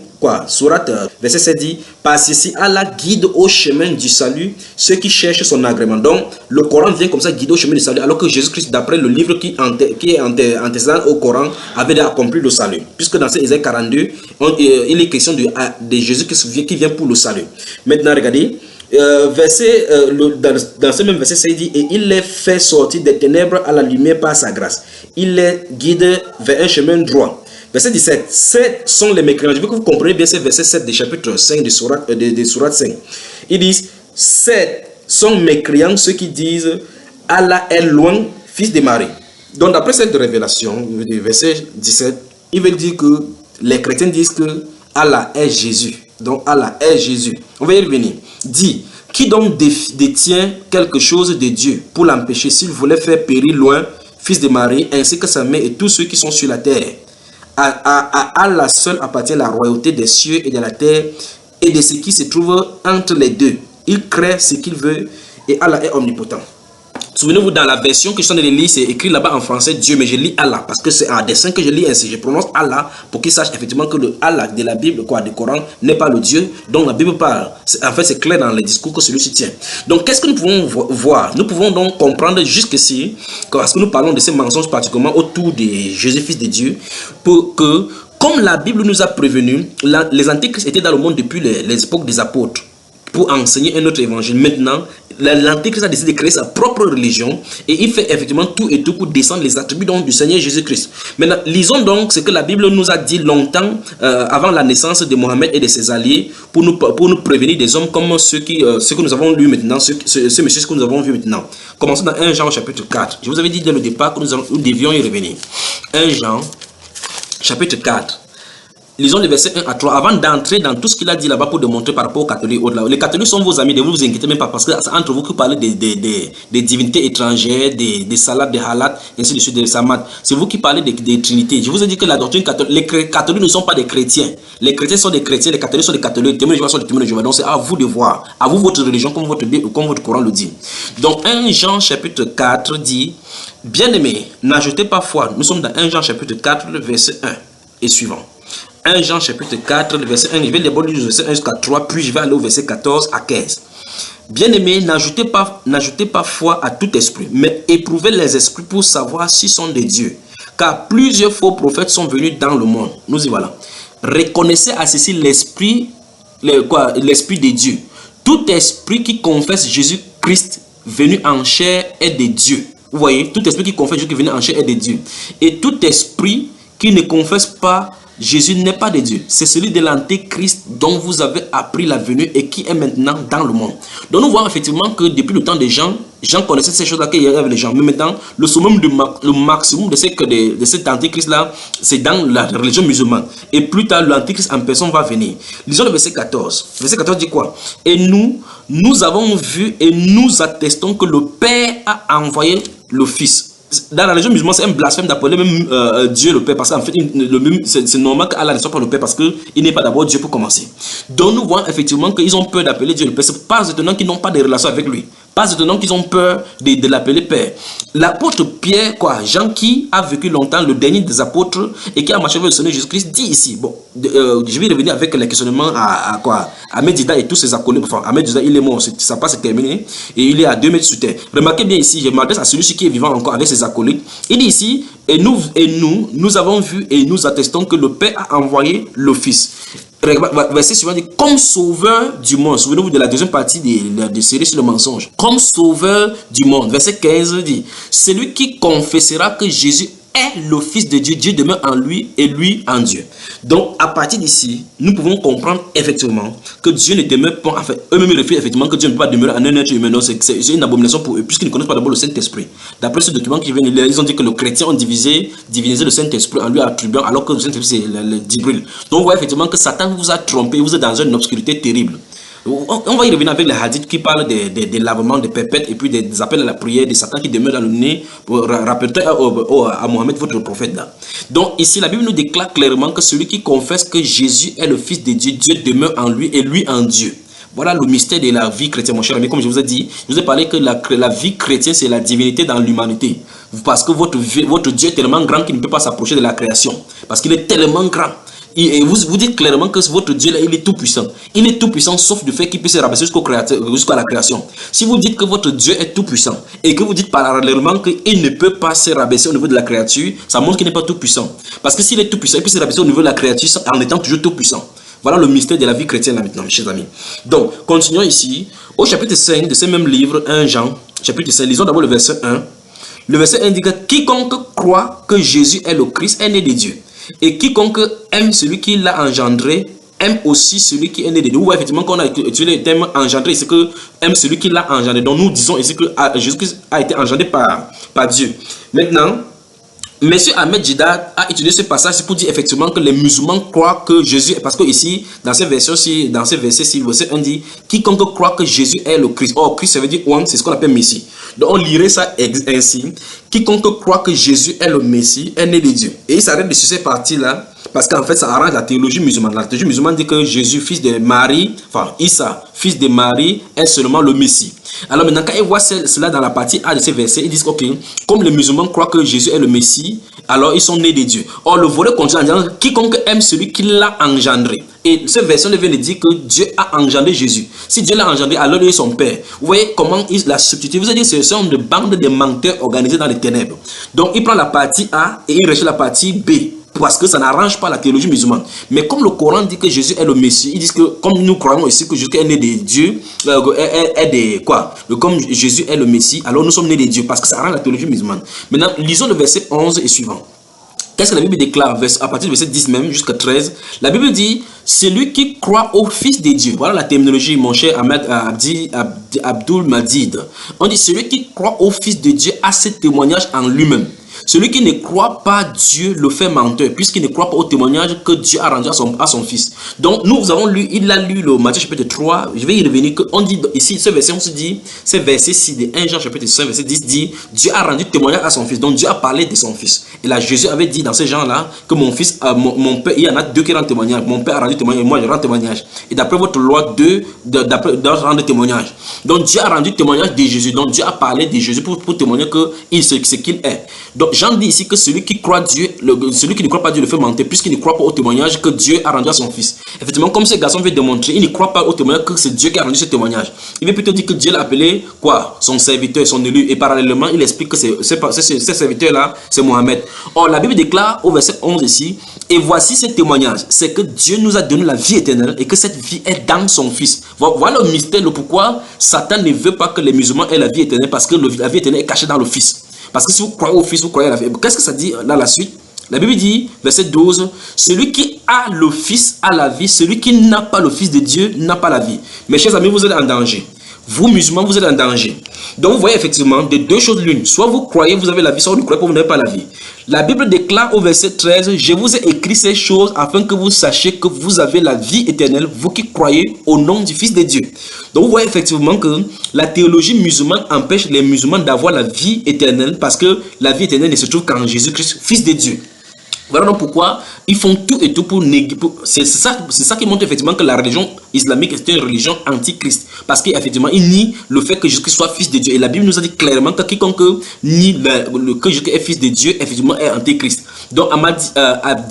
verset 7 dit, par ceci, Allah guide au chemin du salut ceux qui cherchent son agrément. Donc, le Coran vient comme ça guider au chemin du salut, alors que Jésus-Christ, d'après le livre qui est antécédent au Coran, avait déjà accompli le salut. Puisque dans Ésaïe 42, il est question de Jésus-Christ qui vient pour le salut. Maintenant, regardez. Dans ce même verset, il dit, et il les fait sortir des ténèbres à la lumière par sa grâce. Il les guide vers un chemin droit. Verset 17, 7 sont les mécréants. Je veux que vous compreniez bien ce verset 7 du chapitre 5 de sourate 5. Ils disent, 7 sont mécréants ceux qui disent, Allah est loin, fils de Marie. Donc d'après cette révélation, du verset 17, il veut dire que les chrétiens disent que Allah est Jésus. Donc Allah est Jésus. On va y revenir. Dit, qui donc détient quelque chose de Dieu pour l'empêcher s'il voulait faire périr loin, fils de Marie, ainsi que sa mère et tous ceux qui sont sur la terre. À Allah seul appartient la royauté des cieux et de la terre et de ce qui se trouve entre les deux. Il crée ce qu'il veut et Allah est omnipotent. Souvenez-vous, dans la version que je suis en train de lire, c'est écrit là-bas en français Dieu, mais je lis Allah parce que c'est un dessin que je lis ainsi. Je prononce Allah pour qu'il sache effectivement que le Allah de la Bible, du Coran, n'est pas le Dieu dont la Bible parle. En fait, c'est clair dans les discours que celui-ci tient. Donc, qu'est-ce que nous pouvons voir? Nous pouvons donc comprendre jusqu'ici, parce que nous parlons de ces mensonges particulièrement autour de Jésus, fils de Dieu, pour que, comme la Bible nous a prévenu, les antichrists étaient dans le monde depuis les époques des apôtres pour enseigner un autre évangile. Maintenant, l'Antéchrist a décidé de créer sa propre religion et il fait effectivement tout et tout pour descendre les attributs donc, du Seigneur Jésus-Christ. Maintenant, lisons donc ce que la Bible nous a dit longtemps avant la naissance de Mohammed et de ses alliés pour nous prévenir des hommes comme ceux que nous avons lu maintenant, ce monsieur que nous avons vu maintenant. Commençons dans 1 Jean au chapitre 4. Je vous avais dit dès le départ que nous devions y revenir. 1 Jean chapitre 4. Lisons les versets 1 à 3 avant d'entrer dans tout ce qu'il a dit là-bas pour démontrer par rapport aux catholiques. Les catholiques sont vos amis, ne vous inquiétez même pas parce que c'est entre vous que parlez des divinités étrangères, des salades, des halats, ainsi de suite, des samad. C'est vous qui parlez des trinités. Je vous ai dit que la doctrine catholique, les catholiques ne sont pas des chrétiens. Les chrétiens sont des chrétiens, les catholiques sont des catholiques, les témoins de Jéhovah sont des témoins de Jéhovah. Donc c'est à vous de voir, à vous votre religion comme votre Coran le dit. Donc 1 Jean chapitre 4 dit, bien-aimés, n'ajoutez pas foi. Nous sommes dans 1 Jean chapitre 4, le verset 1 et suivant. 1 Jean chapitre 4, le verset 1, je vais d'abord lire le verset 1 jusqu'à 3, puis je vais aller au verset 14 à 15. Bien-aimés, n'ajoutez pas foi à tout esprit, mais éprouvez les esprits pour savoir s'ils sont des dieux. Car plusieurs faux prophètes sont venus dans le monde. Nous y voilà. Reconnaissez à ceci l'esprit des dieux. Tout esprit qui confesse Jésus-Christ venu en chair est des dieux. Vous voyez, tout esprit qui confesse Jésus-Christ venu en chair est des dieux. Et tout esprit qui ne confesse pas Jésus n'est pas de Dieu. C'est celui de l'Antéchrist dont vous avez appris la venue et qui est maintenant dans le monde. Donc nous voyons effectivement que depuis le temps des gens connaissaient ces choses-là qu'il y avait les gens. Mais maintenant, le summum, le maximum de cet Antéchrist-là, c'est dans la religion musulmane. Et plus tard, l'Antéchrist en personne va venir. Lisons le verset 14. Le verset 14 dit quoi? Et nous avons vu et nous attestons que le Père a envoyé le Fils. Dans la religion musulmane, c'est un blasphème d'appeler même Dieu le Père. Parce qu'en fait, c'est normal qu'Allah ne soit pas le Père parce qu'il n'est pas d'abord Dieu pour commencer. Donc nous voyons effectivement qu'ils ont peur d'appeler Dieu le Père. C'est pas étonnant qu'ils n'ont pas de relation avec lui. Pas étonnant qu'ils ont peur de l'appeler Père. L'apôtre Pierre, Jean qui a vécu longtemps, le dernier des apôtres, et qui a marché avec le Seigneur Jésus-Christ, dit ici, bon, je vais revenir avec les questionnements à Medida et tous ses acolytes. Enfin, Ahmed Juda, il est mort, sa part c'est terminé, et il est à 2 mètres sous terre. Remarquez bien ici, je m'adresse à celui-ci qui est vivant encore avec ses acolytes. Il dit ici, et nous avons vu et nous attestons que le Père a envoyé le Fils. Verset suivant dit, comme sauveur du monde. Souvenez-vous de la deuxième partie de série sur le mensonge. Comme sauveur du monde. Verset 15 dit, celui qui confessera que Jésus est le Fils de Dieu, Dieu demeure en lui et lui en Dieu. Donc, à partir d'ici, nous pouvons comprendre effectivement que Dieu ne demeure pas, en fait, eux-mêmes refusent effectivement que Dieu ne peut pas demeurer en un être humain. Donc, c'est une abomination pour eux, puisqu'ils ne connaissent pas d'abord le Saint-Esprit. D'après ce document qui vient, ils ont dit que les chrétiens ont divinisé le Saint-Esprit en lui attribuant, alors que le Saint-Esprit, c'est le Dibril. Donc, vous voyez effectivement que Satan vous a trompé, vous êtes dans une obscurité terrible. On va y revenir avec les hadiths qui parlent des lavements, des perpètes et puis des appels à la prière, des Satan qui demeurent dans le nez pour rappeler à Mohammed, votre prophète là. Donc ici, la Bible nous déclare clairement que celui qui confesse que Jésus est le Fils de Dieu, Dieu demeure en lui et lui en Dieu. Voilà le mystère de la vie chrétienne, mon cher ami. Comme je vous ai dit, je vous ai parlé que la vie chrétienne, c'est la divinité dans l'humanité. Parce que votre Dieu est tellement grand qu'il ne peut pas s'approcher de la création. Parce qu'il est tellement grand. Et vous dites clairement que votre Dieu là, il est tout puissant. Il est tout puissant sauf du fait qu'il peut se rabaisser jusqu'à la création. Si vous dites que votre Dieu est tout puissant et que vous dites parallèlement qu'il ne peut pas se rabaisser au niveau de la créature, ça montre qu'il n'est pas tout puissant. Parce que s'il est tout puissant, il peut se rabaisser au niveau de la créature en étant toujours tout puissant. Voilà le mystère de la vie chrétienne là maintenant, mes chers amis. Donc, continuons ici au chapitre 5 de ce même livre, 1 Jean, chapitre 5. Lisons d'abord le verset 1. Le verset 1 dit que quiconque croit que Jésus est le Christ est né de Dieu. Et quiconque aime celui qui l'a engendré, aime aussi celui qui est né de Dieu. Vous voyez effectivement qu'on a utilisé le terme engendré, c'est que aime celui qui l'a engendré. Donc nous disons ici que Jésus-Christ a été engendré par Dieu. Maintenant, M. Ahmed Juda a utilisé ce passage pour dire effectivement que les musulmans croient que Jésus est, parce que ici, dans ces versets-ci, verset 1 dit, quiconque croit que Jésus est le Christ. Or, Christ, ça veut dire one, c'est ce qu'on appelle Messie. Donc, on lirait ça ainsi, quiconque croit que Jésus est le Messie est né de Dieu. Et il s'arrête de sur cette partie-là, parce qu'en fait, ça arrange la théologie musulmane. La théologie musulmane dit que Jésus, fils de Marie, enfin, Issa, fils de Marie, est seulement le Messie. Alors maintenant, quand ils voient cela dans la partie A de ces versets, ils disent ok, comme les musulmans croient que Jésus est le Messie, alors ils sont nés de Dieu. Or, le volet continue en disant quiconque aime celui qui l'a engendré. Et ce verset vient de dire que Dieu a engendré Jésus. Si Dieu l'a engendré, alors il est son Père. Vous voyez comment il l'a substitué. Vous avez dit que ce sont des bandes de menteurs organisés dans les ténèbres. Donc, il prend la partie A et il rejette la partie B. parce que ça n'arrange pas la théologie musulmane. Mais comme le Coran dit que Jésus est le Messie, ils disent que comme nous croyons ici que Jésus est né des dieux, comme Jésus est le Messie, alors nous sommes nés des dieux parce que ça arrange la théologie musulmane. Maintenant, lisons le verset 11 et suivant. Qu'est-ce que la Bible déclare à partir du verset 10 même jusqu'à 13? La Bible dit, celui qui croit au Fils de Dieu. Voilà la terminologie, mon cher Ahmed Abdul Majid. On dit, celui qui croit au Fils de Dieu a ce témoignage en lui-même. Celui qui ne croit pas Dieu le fait menteur, puisqu'il ne croit pas au témoignage que Dieu a rendu à son Fils. Donc nous avons lu, il a lu le Matthieu chapitre 3, je vais y revenir, on dit ici, ce verset, on se dit, ce verset 6 de 1 Jean chapitre 5, verset 10 dit, Dieu a rendu témoignage à son Fils. Donc Dieu a parlé de son Fils. Et là Jésus avait dit dans ce genre-là, que mon Fils, mon Père, il y en a deux qui rendent témoignage. Mon Père a rendu témoignage, moi je rends témoignage. Et d'après votre loi, deux doivent rendre témoignage. Donc Dieu a rendu témoignage de Jésus. Donc Dieu a parlé de Jésus pour témoigner que ce qu'il est. Donc Jean dit ici que celui qui croit Dieu, celui qui ne croit pas Dieu le fait mentir, puisqu'il ne croit pas au témoignage que Dieu a rendu à son Fils. Effectivement, comme ce garçon veut démontrer, il ne croit pas au témoignage que c'est Dieu qui a rendu ce témoignage. Il veut plutôt dire que Dieu l'a appelé quoi? Son serviteur, son élu. Et parallèlement, il explique que ce serviteur-là, c'est Mohamed. Or, la Bible déclare au verset 11 ici, et voici ce témoignage, c'est que Dieu nous a donné la vie éternelle et que cette vie est dans son Fils. Voilà le mystère, le pourquoi Satan ne veut pas que les musulmans aient la vie éternelle, parce que la vie éternelle est cachée dans le Fils. Parce que si vous croyez au Fils, vous croyez à la vie. Qu'est-ce que ça dit là la suite? La Bible dit, verset 12, celui qui a le Fils a la vie, celui qui n'a pas le Fils de Dieu n'a pas la vie. Mes chers amis, vous êtes en danger. Vous, musulmans, vous êtes en danger. Donc, vous voyez effectivement de deux choses l'une. Soit vous croyez, vous avez la vie, soit vous ne croyez pas, vous n'avez pas la vie. La Bible déclare au verset 13, je vous ai écrit ces choses afin que vous sachiez que vous avez la vie éternelle, vous qui croyez au nom du Fils de Dieu. Donc, vous voyez effectivement que la théologie musulmane empêche les musulmans d'avoir la vie éternelle parce que la vie éternelle ne se trouve qu'en Jésus-Christ, Fils de Dieu. Voilà donc pourquoi ils font tout et tout pour négliger. C'est ça qui montre effectivement que la religion islamique est une religion antichrist. Parce qu'effectivement, ils nient le fait que Jésus soit fils de Dieu. Et la Bible nous a dit clairement que quiconque nie que Jésus est fils de Dieu, effectivement, est antichrist. Donc,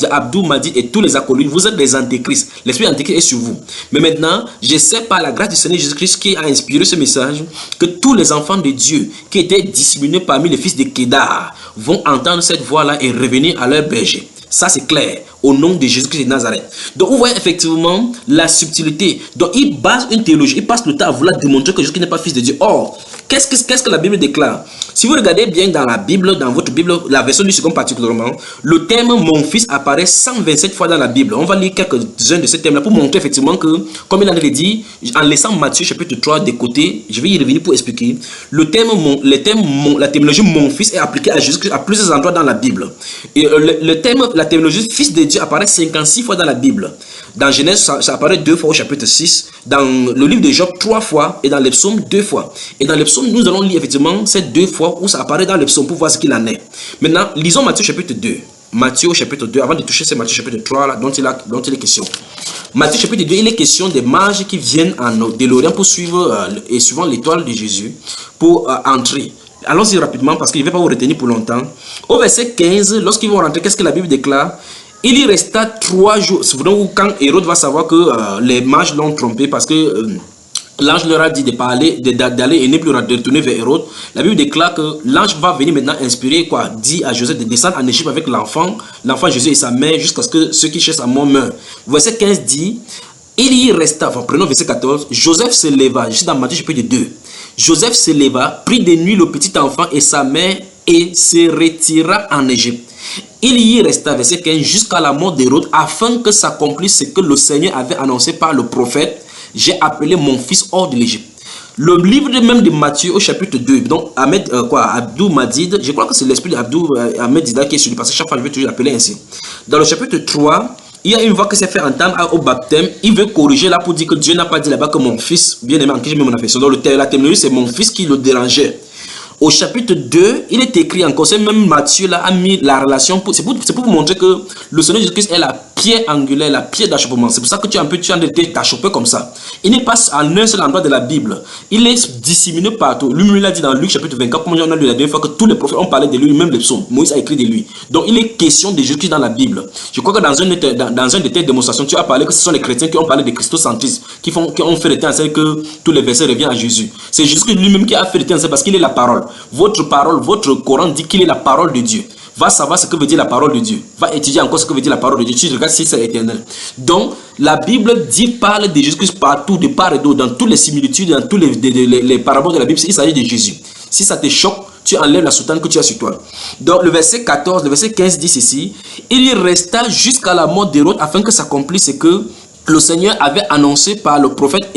Abdou Majid et tous les acolytes, vous êtes des antichrists. L'esprit antichrist est sur vous. Mais maintenant, je sais par la grâce du Seigneur Jésus-Christ qui a inspiré ce message que tous les enfants de Dieu qui étaient disséminés parmi les fils de Kédar vont entendre cette voix-là et revenir à leur berger. Ça, c'est clair. Au nom de Jésus-Christ de Nazareth. Donc, vous voyez effectivement la subtilité. Donc, il base une théologie. Il passe le temps à vouloir démontrer que Jésus n'est pas fils de Dieu. Or, qu'est-ce que la Bible déclare? Si vous regardez bien dans la Bible, dans votre Bible, la version du second particulièrement, le terme mon fils apparaît 127 fois dans la Bible. On va lire quelques-uns de ces termes-là pour montrer effectivement que, comme il en a dit, en laissant Matthieu chapitre 3 de côté, je vais y revenir pour expliquer. La terminologie mon fils est appliquée à Jésus-Christ à plusieurs endroits dans la Bible. Et la terminologie fils de Dieu apparaît 56 fois dans la Bible. Dans Genèse, ça apparaît 2 fois au chapitre 6. Dans le livre de Job, 3 fois. Et dans les psaumes, 2 fois. Et dans les psaumes, nous allons lire effectivement ces 2 fois où ça apparaît dans les psaumes pour voir ce qu'il en est. Maintenant, lisons Matthieu chapitre 2. Matthieu chapitre 2, avant de toucher ce Matthieu chapitre 3 là, dont il est question. Matthieu chapitre 2, il est question des mages qui viennent de l'Orient pour suivre et suivant l'étoile de Jésus pour entrer. Allons-y rapidement parce qu'il ne va pas vous retenir pour longtemps. Au verset 15, lorsqu'ils vont rentrer, qu'est-ce que la Bible déclare? Il y resta 3 jours. C'est vraiment quand Hérode va savoir que les mages l'ont trompé parce que l'ange leur a dit d'aller et ne plus retourner vers Hérode. La Bible déclare que l'ange va venir maintenant inspirer, dit à Joseph de descendre en Égypte avec l'enfant Jésus et sa mère, jusqu'à ce que ceux qui cherchent sa mort meurent. Verset 15 dit, il y resta, prenons verset 14, Joseph se leva, je suis dans Matthieu chapitre 2. Joseph se leva, prit de nuit le petit enfant et sa mère et se retira en Égypte. Il y resta, verset 15, jusqu'à la mort d'Hérode, afin que s'accomplisse ce que le Seigneur avait annoncé par le prophète. J'ai appelé mon fils hors de l'Égypte. Le livre même de Matthieu au chapitre 2, donc Abdou Majid, je crois que c'est l'esprit d'Abdou Ahmed Dida qui est sur lui, parce que chaque fois je vais toujours l'appeler ainsi. Dans le chapitre 3, il y a une voix qui s'est fait entendre au baptême. Il veut corriger là pour dire que Dieu n'a pas dit là-bas que mon fils, bien aimé en qui je mets mon affection. Donc la terminologie c'est mon fils qui le dérangeait. Au chapitre 2, il est écrit encore, c'est même Matthieu là a mis la relation, c'est pour vous montrer que le Seigneur Jésus-Christ est la pierre angulaire, la pierre d'achoppement. C'est pour ça que tu as un peu d'achoppé comme ça. Il n'est pas en un seul endroit de la Bible. Il est disséminé partout. Lui-même l'a dit dans Luc chapitre 24, comme on a lu la dernière fois, que tous les prophètes ont parlé de lui, même les psaumes. Moïse a écrit de lui. Donc il est question de Jésus-Christ dans la Bible. Je crois que dans un de tes démonstrations, tu as parlé que ce sont les chrétiens qui ont parlé de christocentrisme, qui ont fait le temps que tous les versets reviennent à Jésus. C'est Jésus lui-même qui a fait le temps parce qu'il est la parole. Votre parole, votre Coran dit qu'il est la parole de Dieu. va savoir ce que veut dire la parole de Dieu. Va étudier encore ce que veut dire la parole de Dieu. Tu regardes si c'est éternel. Donc, la Bible parle de Jésus-Christ partout, de part et d'autre, dans toutes les similitudes, dans tous les paraboles de la Bible, il s'agit de Jésus. Si ça te choque, tu enlèves la soutane que tu as sur toi. Donc, le verset 14, le verset 15 dit ceci. Il y resta jusqu'à la mort d'Hérode afin que s'accomplisse ce que le Seigneur avait annoncé par le prophète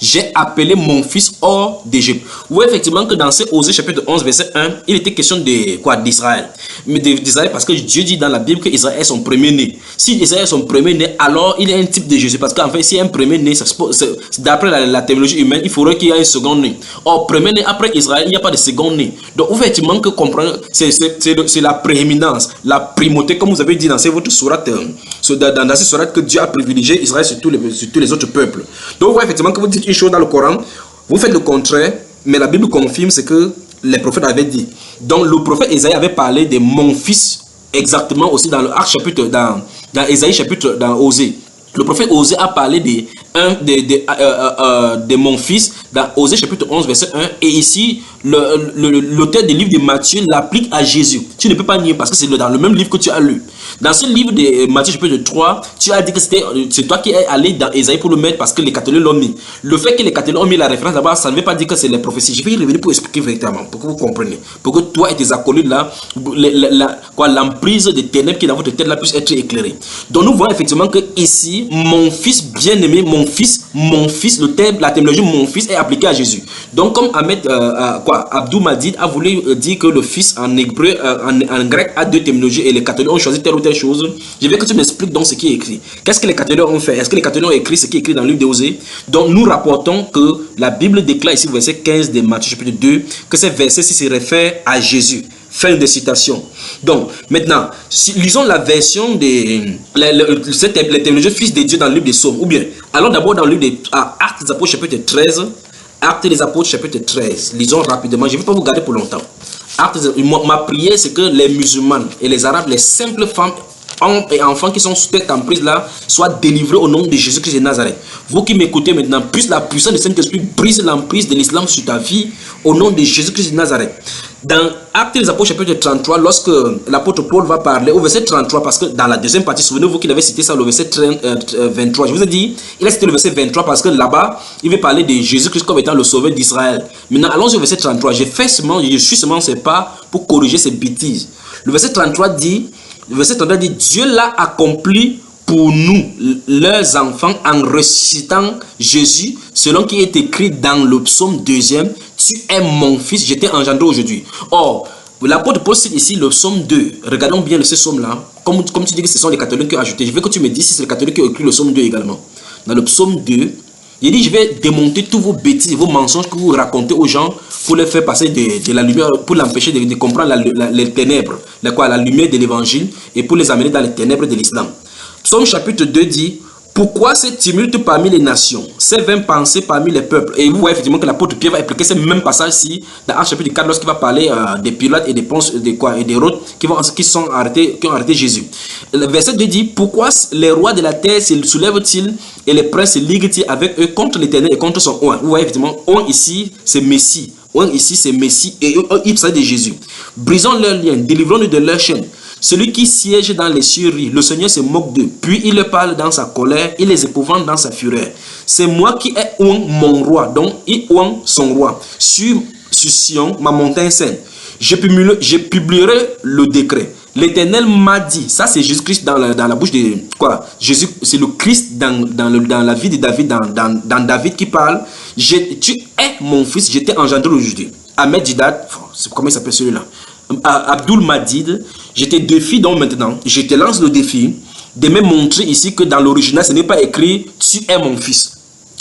j'ai appelé mon fils hors d'Égypte. Vous voyez effectivement que dans ce Osée chapitre 11 verset 1, il était question de quoi? D'Israël. Mais d'Israël parce que Dieu dit dans la Bible que Israël est son premier-né. Si Israël est son premier-né, alors il est un type de Jésus. Parce qu'en fait, s'il y a un premier-né, d'après la théologie humaine, il faudrait qu'il y ait un second-né. Or, premier-né après Israël, il n'y a pas de second-né. Donc, vous effectivement que comprendre, c'est la prééminence, la primauté, comme vous avez dit dans votre sourate, dans cette sourate que Dieu a privilégié Israël sur tous les autres peuples. Donc, vous voyez effectivement que vous dites une chose dans le Coran, vous faites le contraire, mais la Bible confirme ce que les prophètes avaient dit. Donc, le prophète Isaïe avait parlé de mon fils exactement aussi dans le Acte chapitre, dans Isaïe chapitre, dans Osée. Le prophète Osée a parlé de mon fils dans Osée chapitre 11 verset 1 et ici l'auteur du livre de Matthieu l'applique à Jésus. Tu ne peux pas nier parce que c'est dans le même livre que tu as lu. Dans ce livre de Matthieu chapitre 3, tu as dit que c'est toi qui es allé dans Isaïe pour le mettre parce que les catholiques l'ont mis. Le fait que les catholiques ont mis la référence là-bas, ça ne veut pas dire que c'est les prophéties. Je vais y revenir pour expliquer véritablement, pour que vous compreniez. Pour que toi et tes acolytes là, l'emprise des ténèbres qui est dans votre tête là puisse être éclairée. Donc nous voyons effectivement que ici, mon fils bien-aimé, mon fils, le terme, la terminologie mon fils est appliquée à Jésus. Donc comme Abdou Madid a voulu dire que le fils en hébreu, en grec a deux terminologies et les catholiques ont choisi telle ou telle chose, je veux que tu m'expliques donc ce qui est écrit. Qu'est-ce que les catholiques ont fait? Est-ce que les catholiques ont écrit ce qui est écrit dans le livre d'Osée? Donc nous rapportons que la Bible déclare ici, verset 15 de Matthieu chapitre 2, que ce verset-ci se réfère à Jésus. Fin de citation. Donc, maintenant, lisons la version de les terminologies fils de Dieu dans le livre des Psaumes. Ou bien, allons d'abord dans le livre des Actes des Apôtres chapitre 13. Actes des Apôtres chapitre 13. Lisons rapidement. Je ne vais pas vous garder pour longtemps. Ma prière, c'est que les musulmans et les arabes, les simples femmes et enfants qui sont sous cette emprise là soient délivrés au nom de Jésus-Christ de Nazareth. Vous qui m'écoutez maintenant, puisse la puissance du Saint-Esprit brise l'emprise de l'islam sur ta vie au nom de Jésus-Christ de Nazareth. Dans Actes des Apôtres chapitre 33, lorsque l'apôtre Paul va parler au verset 33, parce que dans la deuxième partie, souvenez-vous qu'il avait cité ça, le verset 23. Je vous ai dit, il a cité le verset 23 parce que là-bas, il veut parler de Jésus-Christ comme étant le sauveur d'Israël. Maintenant, allons au verset 33. Je suis seulement ces pas pour corriger ces bêtises. Le verset 33 dit, Dieu l'a accompli pour nous, leurs enfants, en ressuscitant Jésus, selon qui est écrit dans le psaume 2e, tu es mon fils, je t'ai engendré aujourd'hui. Or, l'apôtre Paul cite ici le psaume 2. Regardons bien ce psaume-là. Comme tu dis que ce sont les catholiques qui ont ajouté, je veux que tu me dises si c'est les catholiques qui ont écrit le psaume 2 également. Dans le psaume 2, il dit, je vais démonter tous vos bêtises, vos mensonges que vous racontez aux gens pour les faire passer de la lumière, pour l'empêcher de comprendre les ténèbres, la lumière de l'évangile et pour les amener dans les ténèbres de l'islam. Psaume chapitre 2 dit, pourquoi ce tumulte parmi les nations, ces vaines pensées parmi les peuples? Et vous voyez effectivement que l'apôtre Pierre va expliquer ce même passage-ci dans Actes chapitre 4 lorsqu'il va parler des Pilates et des Ponce et d'Hérode qui ont arrêté Jésus. Le verset 2 dit, pourquoi les rois de la terre se soulèvent-ils et les princes se liguent-ils avec eux contre l'Éternel et contre son oint? Vous voyez effectivement, oint ici c'est Messie. Oint ici c'est Messie et il s'agit de Jésus. Brisons leurs liens, délivrons-nous de leurs chaînes. Celui qui siège dans les cieux rit, le Seigneur se moque d'eux, puis il leur parle dans sa colère, il les épouvante dans sa fureur. C'est moi qui ai oint mon roi, donc il oint son roi, sur Sion, ma montagne sainte. Je publierai le décret. L'Éternel m'a dit, ça c'est Jésus-Christ dans la bouche de quoi? Jésus, c'est le Christ dans la vie de David, dans David qui parle. Tu es mon fils, je t'ai engendré aujourd'hui. Ahmed Didat, comment il s'appelle celui-là? Abdul Madid, je te défie donc maintenant, je te lance le défi de me montrer ici que dans l'original ce n'est pas écrit tu es mon fils.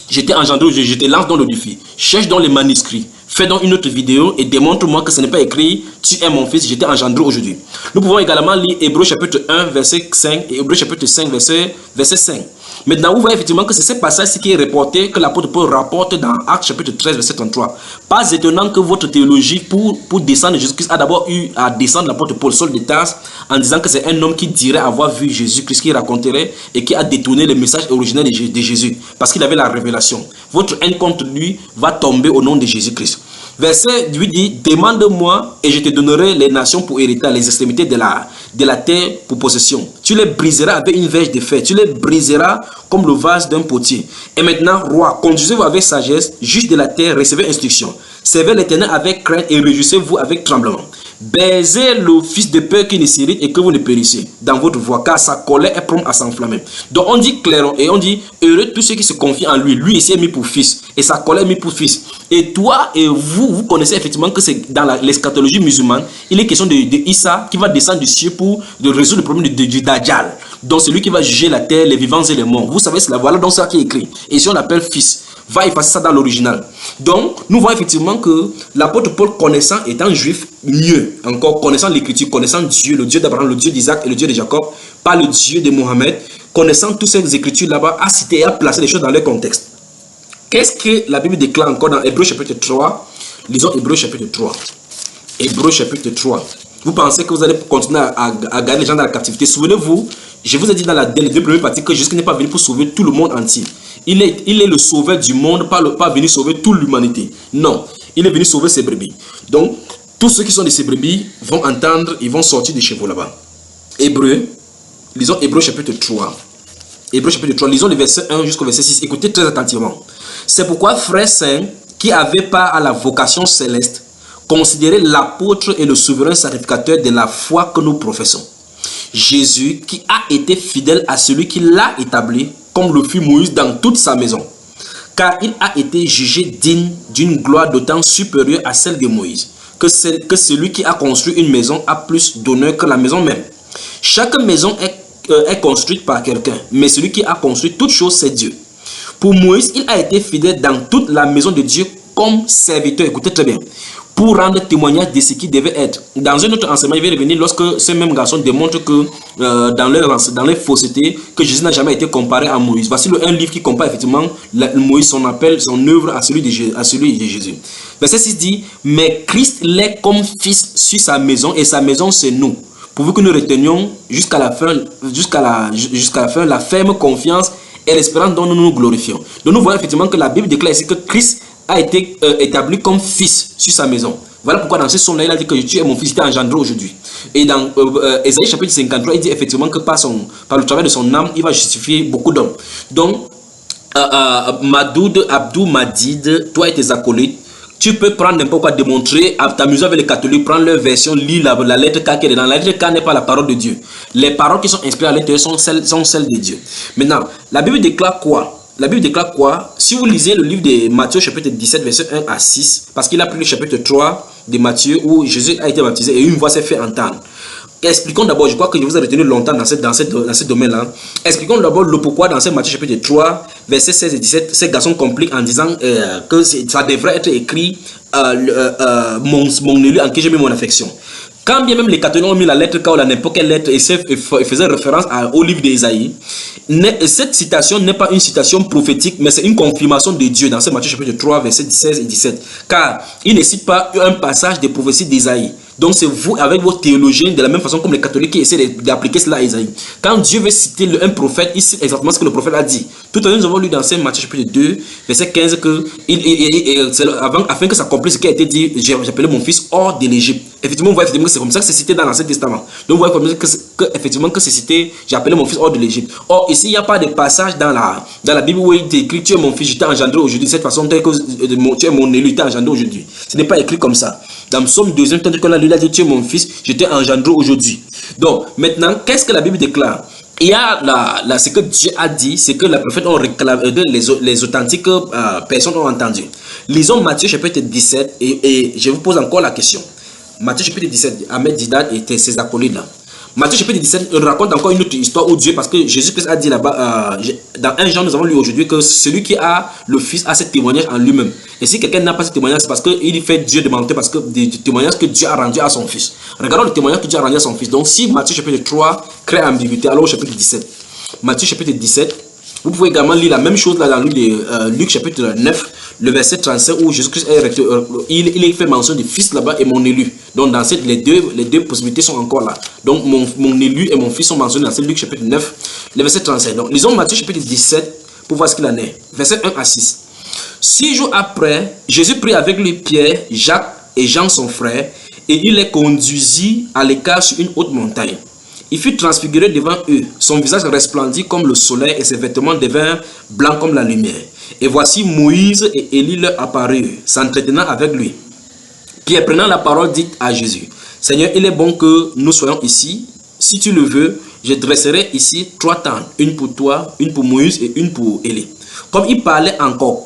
Je t'ai engendré, je te lance dans le défi. Cherche dans les manuscrits, fais donc une autre vidéo et démontre-moi que ce n'est pas écrit tu es mon fils, je t'ai engendré aujourd'hui. Nous pouvons également lire Hébreux chapitre 1 verset 5 et Hébreux chapitre 5 verset 5. Maintenant, vous voyez effectivement que c'est ce passage qui est reporté, que l'apôtre Paul rapporte dans Actes chapitre 13 verset 33. Pas étonnant que votre théologie pour descendre Jésus-Christ a d'abord eu à descendre l'apôtre Paul Saul de Tarse en disant que c'est un homme qui dirait avoir vu Jésus-Christ, qui raconterait et qui a détourné le message originel de Jésus parce qu'il avait la révélation. Votre haine contre lui va tomber au nom de Jésus-Christ. Verset 8 dit, demande-moi et je te donnerai les nations pour héritage, les extrémités de la terre pour possession. Tu les briseras avec une verge de fer, tu les briseras comme le vase d'un potier. Et maintenant, roi, conduisez-vous avec sagesse, juge de la terre, recevez instruction. Servez l'Éternel avec crainte et réjouissez-vous avec tremblement. Baisez le fils de peur qui ne s'irrite et que vous ne périssiez dans votre voie, car sa colère est prompte à s'enflammer. Donc on dit clairement et on dit heureux tous ceux qui se confient en lui. Lui ici est mis pour fils et sa colère est mis pour fils. Et toi et vous connaissez effectivement que c'est dans l'eschatologie musulmane, il est question de Issa qui va descendre du ciel pour résoudre le problème du Dajjal. Donc c'est lui qui va juger la terre, les vivants et les morts. Vous savez, c'est la voilà donc ça qui est écrit. Et si on l'appelle fils, va effacer ça dans l'original. Donc, nous voyons effectivement que l'apôtre Paul, connaissant, étant juif, mieux encore, connaissant l'écriture, connaissant Dieu, le Dieu d'Abraham, le Dieu d'Isaac et le Dieu de Jacob, pas le Dieu de Mohammed, connaissant toutes ces écritures là-bas, a cité et a placé les choses dans leur contexte. Qu'est-ce que la Bible déclare encore dans Hébreux chapitre 3? Lisons Hébreux chapitre 3. Hébreux chapitre 3. Vous pensez que vous allez continuer à garder les gens dans la captivité? Souvenez-vous, je vous ai dit dans les deux premières parties que Jésus n'est pas venu pour sauver tout le monde entier. Il est le sauveur du monde, pas venu sauver toute l'humanité. Non, il est venu sauver ses brebis. Donc, tous ceux qui sont de ses brebis vont entendre, ils vont sortir des chevaux là-bas. Hébreux, lisons Hébreux chapitre 3. Hébreux chapitre 3, lisons le verset 1 jusqu'au verset 6. Écoutez très attentivement. C'est pourquoi, frères saints, qui avaient part à la vocation céleste, considérez l'apôtre et le souverain sacrificateur de la foi que nous professons. Jésus qui a été fidèle à celui qui l'a établi, comme le fut Moïse dans toute sa maison. Car il a été jugé digne d'une gloire d'autant supérieure à celle de Moïse, que celui qui a construit une maison a plus d'honneur que la maison même. Chaque maison est construite par quelqu'un, mais celui qui a construit toute chose, c'est Dieu. Pour Moïse, il a été fidèle dans toute la maison de Dieu comme serviteur. Écoutez très bien. Pour rendre témoignage de ce qui devait être. Dans un autre enseignement, il va revenir lorsque ce même garçon démontre que dans leur fausseté, que Jésus n'a jamais été comparé à Moïse. Voici un livre qui compare effectivement Moïse, son appel, son œuvre à celui de Jésus. Verset 6 dit, mais Christ l'est comme fils sur sa maison, et sa maison c'est nous. Pourvu que nous retenions jusqu'à la fin la ferme confiance et l'espérance dont nous nous glorifions. Donc nous voyons effectivement que la Bible déclare ici que Christ a été établi comme fils sur sa maison. Voilà pourquoi dans ce psaume-là, il a dit que tu es mon fils, tu es engendré aujourd'hui. Et dans Ésaïe chapitre 53, il dit effectivement que par le travail de son âme, il va justifier beaucoup d'hommes. Donc, Madoud, Abdou, Madid, toi et tes acolytes, tu peux prendre n'importe quoi, démontrer, t'amuser avec les catholiques, prendre leur version, lire la lettre K qui est dedans. La lettre K n'est pas la parole de Dieu. Les paroles qui sont inspirées à l'intérieur sont celles de Dieu. Maintenant, la Bible déclare quoi? La Bible déclare quoi? Si vous lisez le livre de Matthieu chapitre 17 verset 1 à 6, parce qu'il a pris le chapitre 3 de Matthieu où Jésus a été baptisé et une voix s'est fait entendre. Expliquons d'abord, je crois que je vous ai retenu longtemps dans ce domaine-là. Expliquons d'abord le pourquoi dans ce Matthieu chapitre 3, verset 16 et 17, ces garçons compliquent en disant que ça devrait être écrit mon élu en qui j'ai mis mon affection. Quand bien même les catholiques ont mis la lettre K ou n'importe quelle lettre et faisaient référence au livre d'Ésaïe, cette citation n'est pas une citation prophétique, mais c'est une confirmation de Dieu dans ce Matthieu chapitre 3, verset 16 et 17. Car il ne cite pas un passage des prophéties d'Ésaïe. Donc c'est vous, avec vos théologiens, de la même façon comme les catholiques qui essaient d'appliquer cela à Isaïe. Quand Dieu veut citer un prophète, il cite exactement ce que le prophète a dit. Tout à l'heure, nous avons lu dans Matthieu chapitre 2, verset 15, afin que ça accomplisse ce qui a été dit, j'appelais mon fils hors de l'Égypte. Effectivement, vous voyez que c'est comme ça que c'est cité dans l'Ancien Testament. Donc vous voyez effectivement que c'est cité, j'ai appelé mon fils hors de l'Égypte. Or, ici, il n'y a pas de passage dans la Bible où il est écrit, tu es mon fils, je t'ai engendré aujourd'hui. De cette façon, tu es mon élu, tu t'es engendré aujourd'hui. Ce n'est pas écrit comme ça. Dans le psaume 2, tandis qu'on a lu, il a dit, tu es mon fils, je t'ai engendré aujourd'hui. Donc, maintenant, qu'est-ce que la Bible déclare? Il y a ce que Dieu a dit, c'est que les prophètes ont réclamé, les authentiques personnes ont entendu. Lisons Matthieu chapitre 17 et je vous pose encore la question. Matthieu chapitre 17, Ahmed Didat et ses acolytes là. Matthieu chapitre 17 raconte encore une autre histoire où Dieu, parce que Jésus-Christ a dit là-bas, dans 1 Jean, nous avons lu aujourd'hui que celui qui a le Fils a ce témoignage en lui-même. Et si quelqu'un n'a pas ce témoignage, c'est parce qu'il fait Dieu de mentir, parce que des témoignages que Dieu a rendu à son Fils. Regardons le témoignage que Dieu a rendu à son Fils. Donc si Matthieu chapitre 3 crée ambiguïté, alors au chapitre 17. Matthieu chapitre 17, vous pouvez également lire la même chose là dans Luc chapitre 9, le verset 35 où Jésus-Christ il fait mention du fils là-bas et mon élu. Donc dans les deux possibilités sont encore là. Donc mon élu et mon fils sont mentionnés dans Luc chapitre 9, le verset 35. Donc lisons Matthieu chapitre 17 pour voir ce qu'il en est. Verset 1 à 6. 6 jours après, Jésus prit avec lui Pierre, Jacques et Jean son frère, et il les conduisit à l'écart sur une haute montagne. Il fut transfiguré devant eux, son visage resplendit comme le soleil et ses vêtements devinrent blancs comme la lumière. Et voici Moïse et Élie leur apparurent, s'entretenant avec lui. Pierre, prenant la parole, dit à Jésus, « Seigneur, il est bon que nous soyons ici. Si tu le veux, je dresserai ici 3 tentes, une pour toi, une pour Moïse et une pour Élie. » Comme il parlait encore,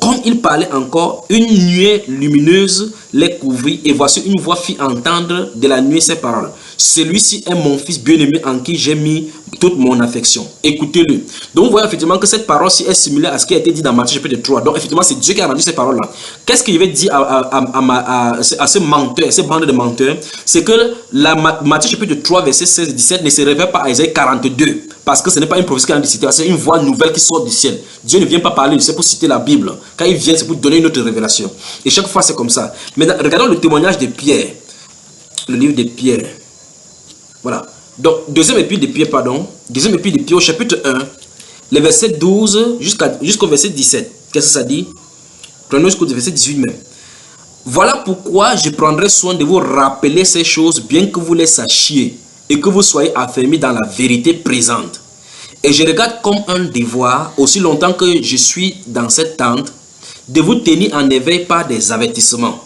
une nuée lumineuse les couvrit et voici une voix fit entendre de la nuée ces paroles. Celui-ci est mon fils bien-aimé en qui j'ai mis toute mon affection. Écoutez-le. Donc vous voyez effectivement que cette parole-ci est similaire à ce qui a été dit dans Matthieu chapitre 3. Donc effectivement c'est Dieu qui a rendu ces paroles-là. Qu'est-ce qu'il avait dit à ce menteur, à ces bandes de menteurs? C'est que Matthieu chapitre 3 verset 16 et 17 ne se réfère pas à Isaïe 42. Parce que ce n'est pas une prophétie qui a été citée, c'est une voix nouvelle qui sort du ciel. Dieu ne vient pas parler, c'est pour citer la Bible. Quand il vient, c'est pour donner une autre révélation. Et chaque fois, c'est comme ça. Maintenant, regardons le témoignage de Pierre. Le livre de Pierre. Voilà. Donc, deuxième épître de Pierre, au chapitre 1, les versets 12 jusqu'au verset 17. Qu'est-ce que ça dit? Prenons jusqu'au verset 18 même. Voilà pourquoi je prendrai soin de vous rappeler ces choses, bien que vous les sachiez, et que vous soyez affermis dans la vérité présente. Et je regarde comme un devoir, aussi longtemps que je suis dans cette tente, de vous tenir en éveil par des avertissements.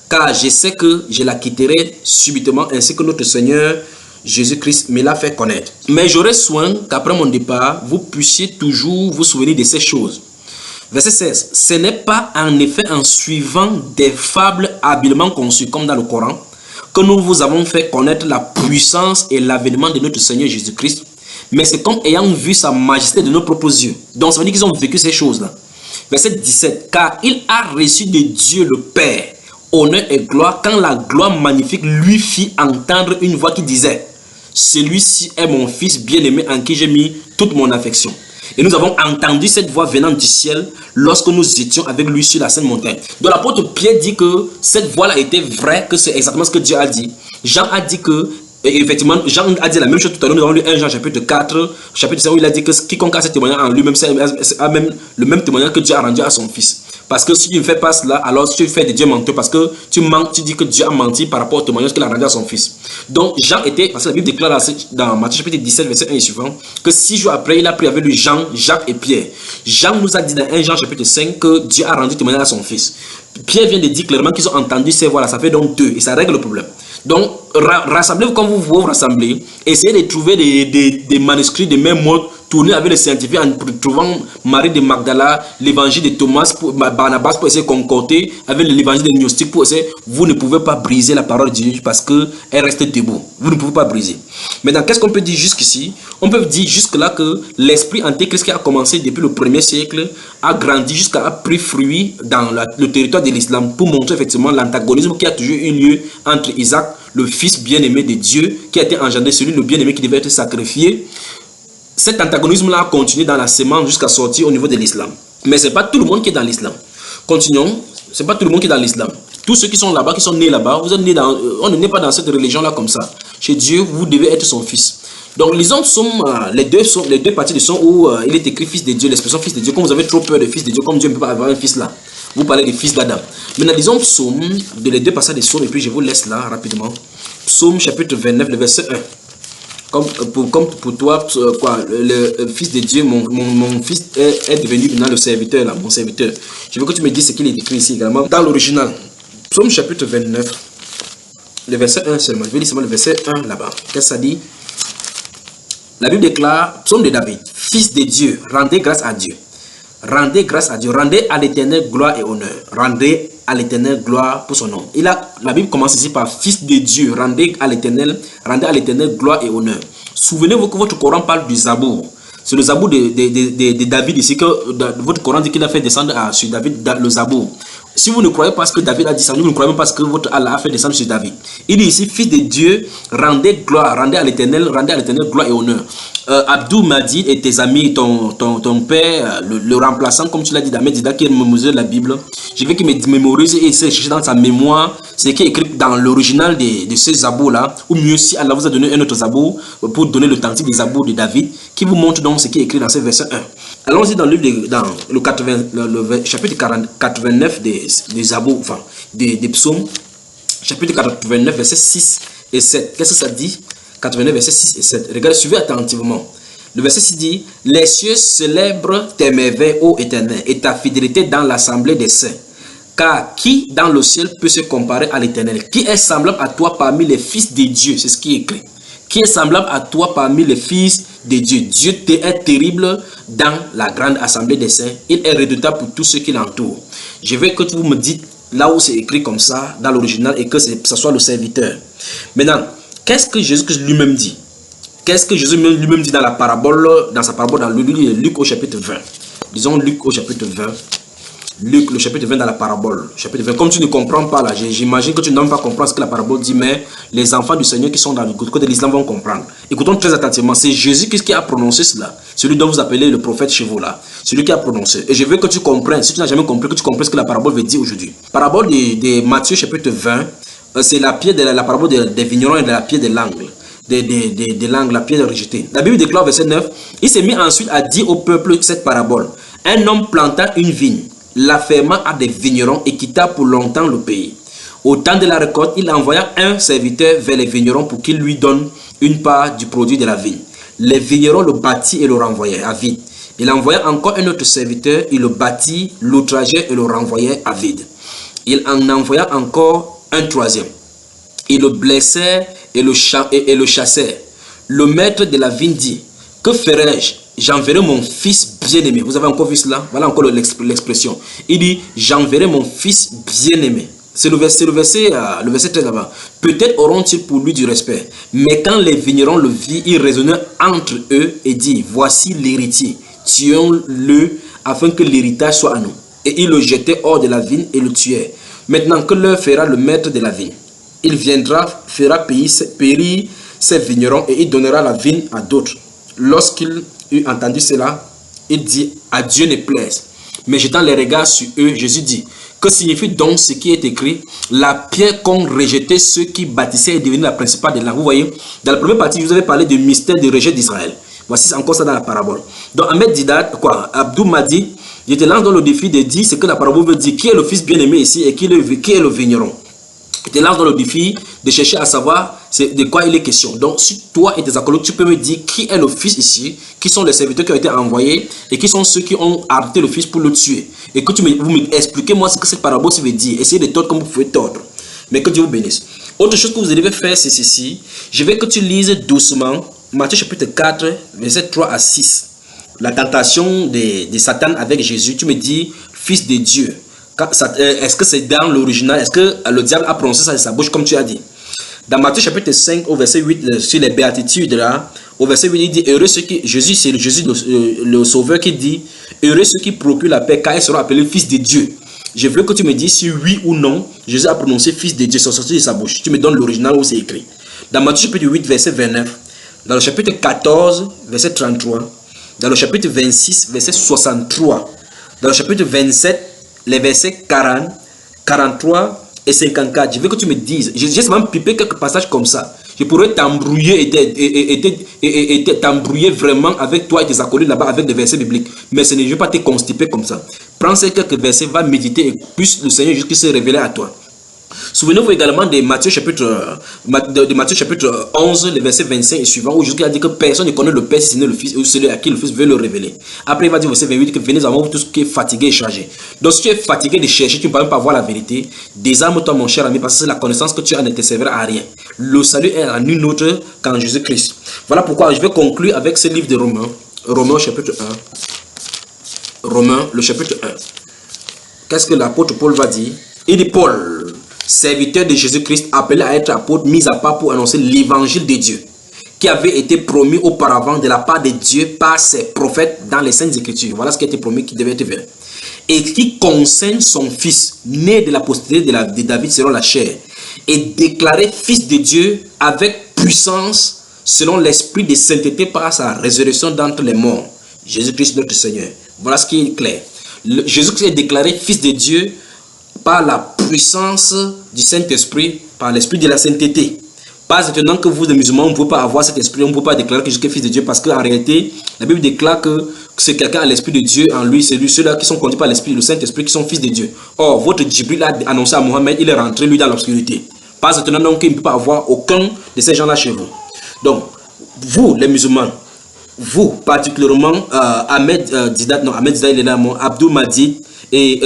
Car je sais que je la quitterai subitement, ainsi que notre Seigneur Jésus-Christ me l'a fait connaître. Mais j'aurai soin qu'après mon départ, vous puissiez toujours vous souvenir de ces choses. Verset 16. Ce n'est pas en effet en suivant des fables habilement conçues, comme dans le Coran, que nous vous avons fait connaître la puissance et l'avènement de notre Seigneur Jésus-Christ, mais c'est comme ayant vu sa majesté de nos propres yeux. Donc ça veut dire qu'ils ont vécu ces choses-là. Verset 17. Car il a reçu de Dieu le Père honneur et gloire quand la gloire magnifique lui fit entendre une voix qui disait, celui-ci est mon fils bien-aimé en qui j'ai mis toute mon affection. Et nous avons entendu cette voix venant du ciel lorsque nous étions avec lui sur la Sainte Montagne. Donc l'apôtre Pierre dit que cette voix-là était vraie, que c'est exactement ce que Dieu a dit. Jean a dit que, effectivement, Jean a dit la même chose tout à l'heure. Nous avons lu 1 Jean chapitre 4, chapitre 5, où il a dit que quiconque a ce témoignage en lui-même, a même le même témoignage que Dieu a rendu à son fils. Parce que si tu ne fais pas cela, alors tu fais de Dieu menteur, parce que tu mens, tu dis que Dieu a menti par rapport au témoignage qu'il a rendu à son fils. Donc Jean était, parce que la Bible déclare dans Matthieu chapitre 17, verset 1 et suivant, que 6 jours après, il a pris avec lui Jean, Jacques et Pierre. Jean nous a dit dans 1 Jean chapitre 5 que Dieu a rendu témoignage à son fils. Pierre vient de dire clairement qu'ils ont entendu ces voix-là, ça fait donc 2, et ça règle le problème. Donc, rassemblez-vous comme vous vous rassemblez, essayez de trouver des manuscrits de même mode, tourner avec les scientifiques en trouvant Marie de Magdala, l'évangile de Thomas, Barnabas pour essayer de concorder avec l'évangile de Gnostic pour essayer. Vous ne pouvez pas briser la parole de Dieu parce qu'elle reste debout. Vous ne pouvez pas briser. Maintenant, qu'est-ce qu'on peut dire jusqu'ici? On peut dire jusque-là que l'esprit antéchrist qui a commencé depuis le 1er siècle a grandi jusqu'à a pris fruit dans le territoire de l'islam pour montrer effectivement l'antagonisme qui a toujours eu lieu entre Isaac, le fils bien-aimé de Dieu, qui a été engendré, celui le bien-aimé qui devait être sacrifié. Cet antagonisme-là a continué dans la sémence jusqu'à sortir au niveau de l'islam. Mais ce n'est pas tout le monde qui est dans l'islam. Continuons. Ce n'est pas tout le monde qui est dans l'islam. Tous ceux qui sont là-bas, qui sont nés là-bas, vous êtes nés dans, on ne naît pas dans cette religion-là comme ça. Chez Dieu, vous devez être son fils. Donc, lisons les deux parties du son où il est écrit fils de Dieu, l'expression fils de Dieu. Comme vous avez trop peur de fils de Dieu, comme Dieu ne peut pas avoir un fils là. Vous parlez de fils d'Adam. Maintenant, lisons psaume, les deux passages des psaumes, et puis je vous laisse là rapidement. Psaume chapitre 29, le verset 1. Comme pour toi, le fils de Dieu, mon fils est devenu maintenant le serviteur, là, mon serviteur. Je veux que tu me dises ce qu'il est écrit ici également. Dans l'original, psaume chapitre 29, le verset 1 seulement. Je vais lire seulement le verset 1 là-bas. Qu'est-ce que ça dit? La Bible déclare, psaume de David, fils de Dieu, rendez grâce à Dieu. Rendez grâce à Dieu, rendez à l'Éternel gloire et honneur. Rendez à l'Éternel gloire pour son nom. La Bible commence ici par fils de Dieu, rendez à l'Éternel gloire et honneur. Souvenez-vous que votre Coran parle du Zabour. C'est le Zabour de David ici que votre Coran dit qu'il a fait descendre sur David le Zabour. Si vous ne croyez pas ce que David a dit, vous ne croyez pas ce que votre Allah a fait descendre sur David. Il dit ici, fils de Dieu, rendez gloire, rendez à l'Éternel gloire et honneur. Abdou m'a dit, et tes amis, ton père, le remplaçant, comme tu l'as dit, Damed Dida, qui est mémorisé de la Bible, je veux qu'il mémorise et essaie de chercher dans sa mémoire ce qui est écrit dans l'original de ces zabours-là, ou mieux si Allah vous a donné un autre zabour pour donner l'authentique des zabours de David, qui vous montre donc ce qui est écrit dans ce verset 1. Allons-y dans le chapitre 89 des Zabou, enfin, des psaumes, chapitre 89, versets 6 et 7. Qu'est-ce que ça dit? 89, versets 6 et 7. Regardez, suivez attentivement. Le verset 6 dit: les cieux célèbrent tes merveilles, ô Éternel, et ta fidélité dans l'assemblée des saints. Car qui dans le ciel peut se comparer à l'Éternel? Qui est semblable à toi parmi les fils de Dieu? C'est ce qui est écrit. Qui est semblable à toi parmi les fils de Dieu? Dieu est terrible dans la grande assemblée des saints. Il est redoutable pour tous ceux qui l'entourent. Je veux que vous me dites là où c'est écrit comme ça, dans l'original, et que ce soit le serviteur. Maintenant, qu'est-ce que Jésus lui-même dit? Qu'est-ce que Jésus lui-même dit dans sa parabole, dans Luc au chapitre 20? Disons Luc au chapitre 20. Luc, le chapitre 20 dans la parabole. Chapitre 20. Comme tu ne comprends pas là, j'imagine que tu n'aimes pas comprendre ce que la parabole dit, mais les enfants du Seigneur qui sont dans le côté de l'islam vont comprendre. Écoutons très attentivement. C'est Jésus qui a prononcé cela. Celui dont vous appelez le prophète chez vous là. Celui qui a prononcé. Et je veux que tu comprennes, si tu n'as jamais compris, que tu comprennes ce que la parabole veut dire aujourd'hui. Parabole de Matthieu chapitre 20, c'est la parabole des vignerons et de la pierre de l'angle. De l'angle, la pierre rejetée. La Bible déclare verset 9. Il s'est mis ensuite à dire au peuple cette parabole. Un homme planta une vigne, la ferma à des vignerons et quitta pour longtemps le pays. Au temps de la récolte, il envoya un serviteur vers les vignerons pour qu'il lui donne une part du produit de la vigne. Les vignerons le battirent et le renvoyaient à vide. Il envoya encore un autre serviteur, il le battit, l'outrageait et le renvoyait à vide. Il en envoya encore un troisième. Il le blessait et le chassait. Le maître de la vigne dit: que ferai-je? J'enverrai mon fils bien-aimé. Vous avez encore vu cela? Voilà encore l'expression. Il dit: j'enverrai mon fils bien-aimé. C'est le verset 13 là-bas. Peut-être auront-ils pour lui du respect. Mais quand les vignerons le virent, ils raisonnaient entre eux et dirent: voici l'héritier. Tuons-le afin que l'héritage soit à nous. Et ils le jetaient hors de la vigne et le tuèrent. Maintenant, que leur fera le maître de la vigne? Il viendra, fera périr ses vignerons et il donnera la vigne à d'autres. Lorsqu'il eut entendu cela, il dit: à Dieu ne plaise. Mais jetant les regards sur eux, Jésus dit: que signifie donc ce qui est écrit? La pierre qu'ont rejeté ceux qui bâtissaient est devenue la principale de l'angle. Vous voyez, dans la première partie, je vous avais parlé du mystère du rejet d'Israël. Voici encore ça dans la parabole. Donc Ahmed Didat, Abdou m'a dit: je te lance dans le défi de dire ce que la parabole veut dire. Qui est le fils bien-aimé ici et qui est le vigneron? Je te lance dans le défi de chercher à savoir de quoi il est question. Donc, si toi et tes acolytes, tu peux me dire qui est le fils ici, qui sont les serviteurs qui ont été envoyés et qui sont ceux qui ont arrêté le fils pour le tuer. Et que vous m'expliquez-moi ce que cette parabole veut dire. Essayez de tordre comme vous pouvez tordre. Mais que Dieu vous bénisse. Autre chose que vous devez faire, c'est ceci. Je veux que tu lises doucement Matthieu chapitre 4, verset 3 à 6. La tentation de Satan avec Jésus. Tu me dis, fils de Dieu. Est-ce que c'est dans l'original? Est-ce que le diable a prononcé ça de sa bouche comme tu as dit? Dans Matthieu chapitre 5 au verset 8 sur les béatitudes là, au verset 8 il dit: heureux ceux qui, Jésus c'est Jésus le sauveur qui dit: heureux ceux qui procurent la paix car ils seront appelés fils de Dieu. Je veux que tu me dises si oui ou non Jésus a prononcé fils de Dieu, c'est sorti de sa bouche. Tu me donnes l'original où c'est écrit. Dans Matthieu chapitre 8 verset 29, dans le chapitre 14 verset 33, dans le chapitre 26 verset 63, dans le chapitre 27 les versets 40, 43 et 54. Je veux que tu me dises. J'ai seulement pipé quelques passages comme ça. Je pourrais t'embrouiller et t'embrouiller vraiment avec toi et tes acolytes là-bas avec des versets bibliques. Mais je ne veux pas te constiper comme ça. Prends ces quelques versets, va méditer et puisse le Seigneur juste se révéler à toi. Souvenez-vous également de Matthieu chapitre 11, le verset 25 et suivant, où Jésus a dit que personne ne connaît le Père si ce n'est le Fils ou celui à qui le Fils veut le révéler. Après, il va dire au verset 28 que venez avant vous tous qui est fatigué et chargé. Donc, si tu es fatigué de chercher, tu ne peux même pas voir la vérité. Désarme-toi, mon cher ami, parce que c'est la connaissance que tu as ne te servira à rien. Le salut est à nul autre qu'en Jésus-Christ. Voilà pourquoi je vais conclure avec ce livre de Romains. Romains chapitre 1. Romains, le chapitre 1. Qu'est-ce que l'apôtre Paul va dire? Il dit: Paul, serviteur de Jésus-Christ, appelé à être apôtre, mis à part pour annoncer l'évangile de Dieu, qui avait été promis auparavant de la part de Dieu par ses prophètes dans les Saintes Écritures. Voilà ce qui a été promis qui devait être fait. Et qui concerne son fils, né de la postérité de David selon la chair, et déclaré fils de Dieu avec puissance selon l'esprit de sainteté par sa résurrection d'entre les morts. Jésus-Christ notre Seigneur. Voilà ce qui est clair. Jésus-Christ est déclaré fils de Dieu par la puissance du Saint-Esprit, par l'esprit de la sainteté. Pas étonnant que vous, les musulmans, on ne peut pas avoir cet esprit, on ne peut pas déclarer que Jésus est fils de Dieu, parce qu'en réalité, la Bible déclare que c'est quelqu'un à l'Esprit de Dieu en lui, c'est lui, ceux-là qui sont conduits par l'Esprit, le Saint-Esprit, qui sont fils de Dieu. Or, votre Djibril a annoncé à Mohammed, il est rentré, lui, dans l'obscurité. Pas étonnant donc qu'il ne peut pas avoir aucun de ces gens-là chez vous. Donc, vous, les musulmans, vous, particulièrement, Ahmed Didat, il est là, Abdou Madid et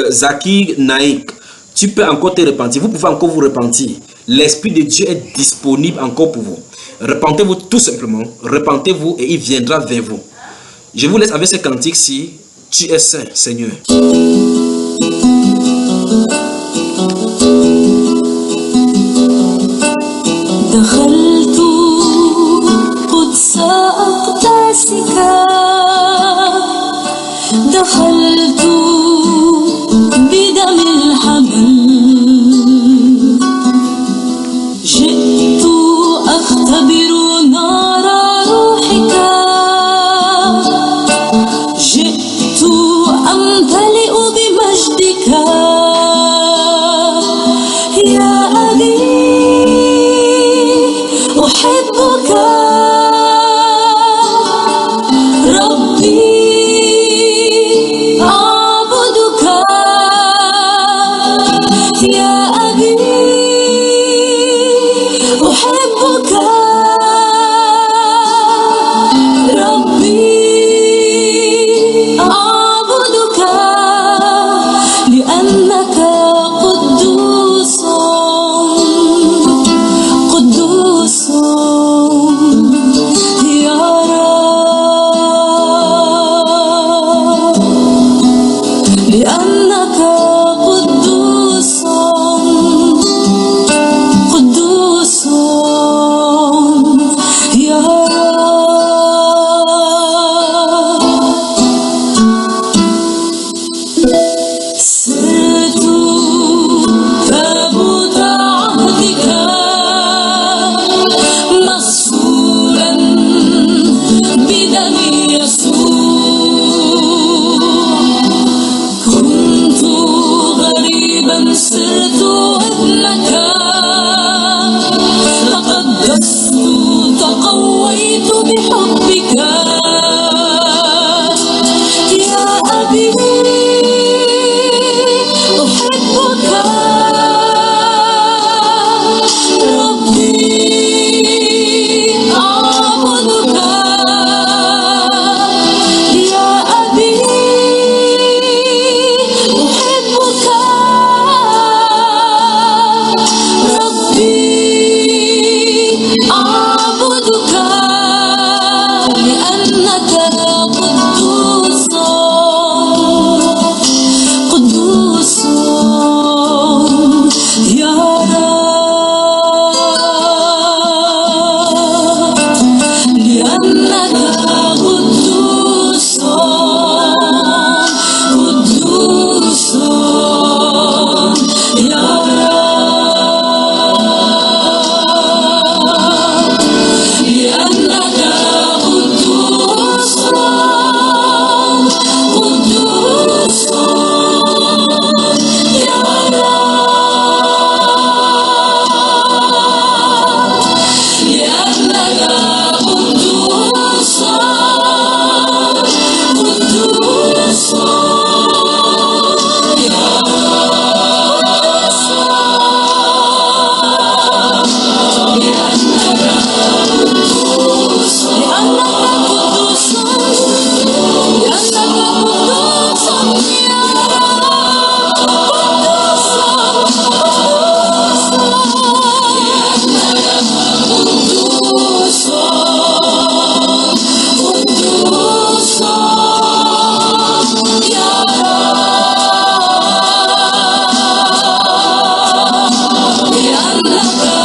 Zaki Naïk, tu peux encore te repentir. Vous pouvez encore vous repentir. L'Esprit de Dieu est disponible encore pour vous. Repentez-vous tout simplement. Repentez-vous et il viendra vers vous. Je vous laisse avec ce cantique-ci. Tu es saint, Seigneur. دخلت قدس أقداسك دخلت بدم الحمل جئت أختبر نار روحك جئت أمتلئ بمجدك يا أبي أحبك ربي أعبدك يا أبي أحبك ربي أعبدك لأنك قدوس قدوس يا رب لأنك قدوس قدوس يا رب سرت تابوت عهدك مغسولا بدم يسوع كنت غريبا صرت ابنك تقدست تقويت بحبك يا أبي أحبك ربي أعبدك يا أبي أحبك ربي أعبدك لأنك قدوس قدوس يا رب لأنك قدوس قدوس يا رب لأنك قدوس قدوس يا رب لأنك قدوس قدوس يا رب لأنك قدوس لأنك قدوس لأنك قدوس يا قدوس قدوس يا رب لأنك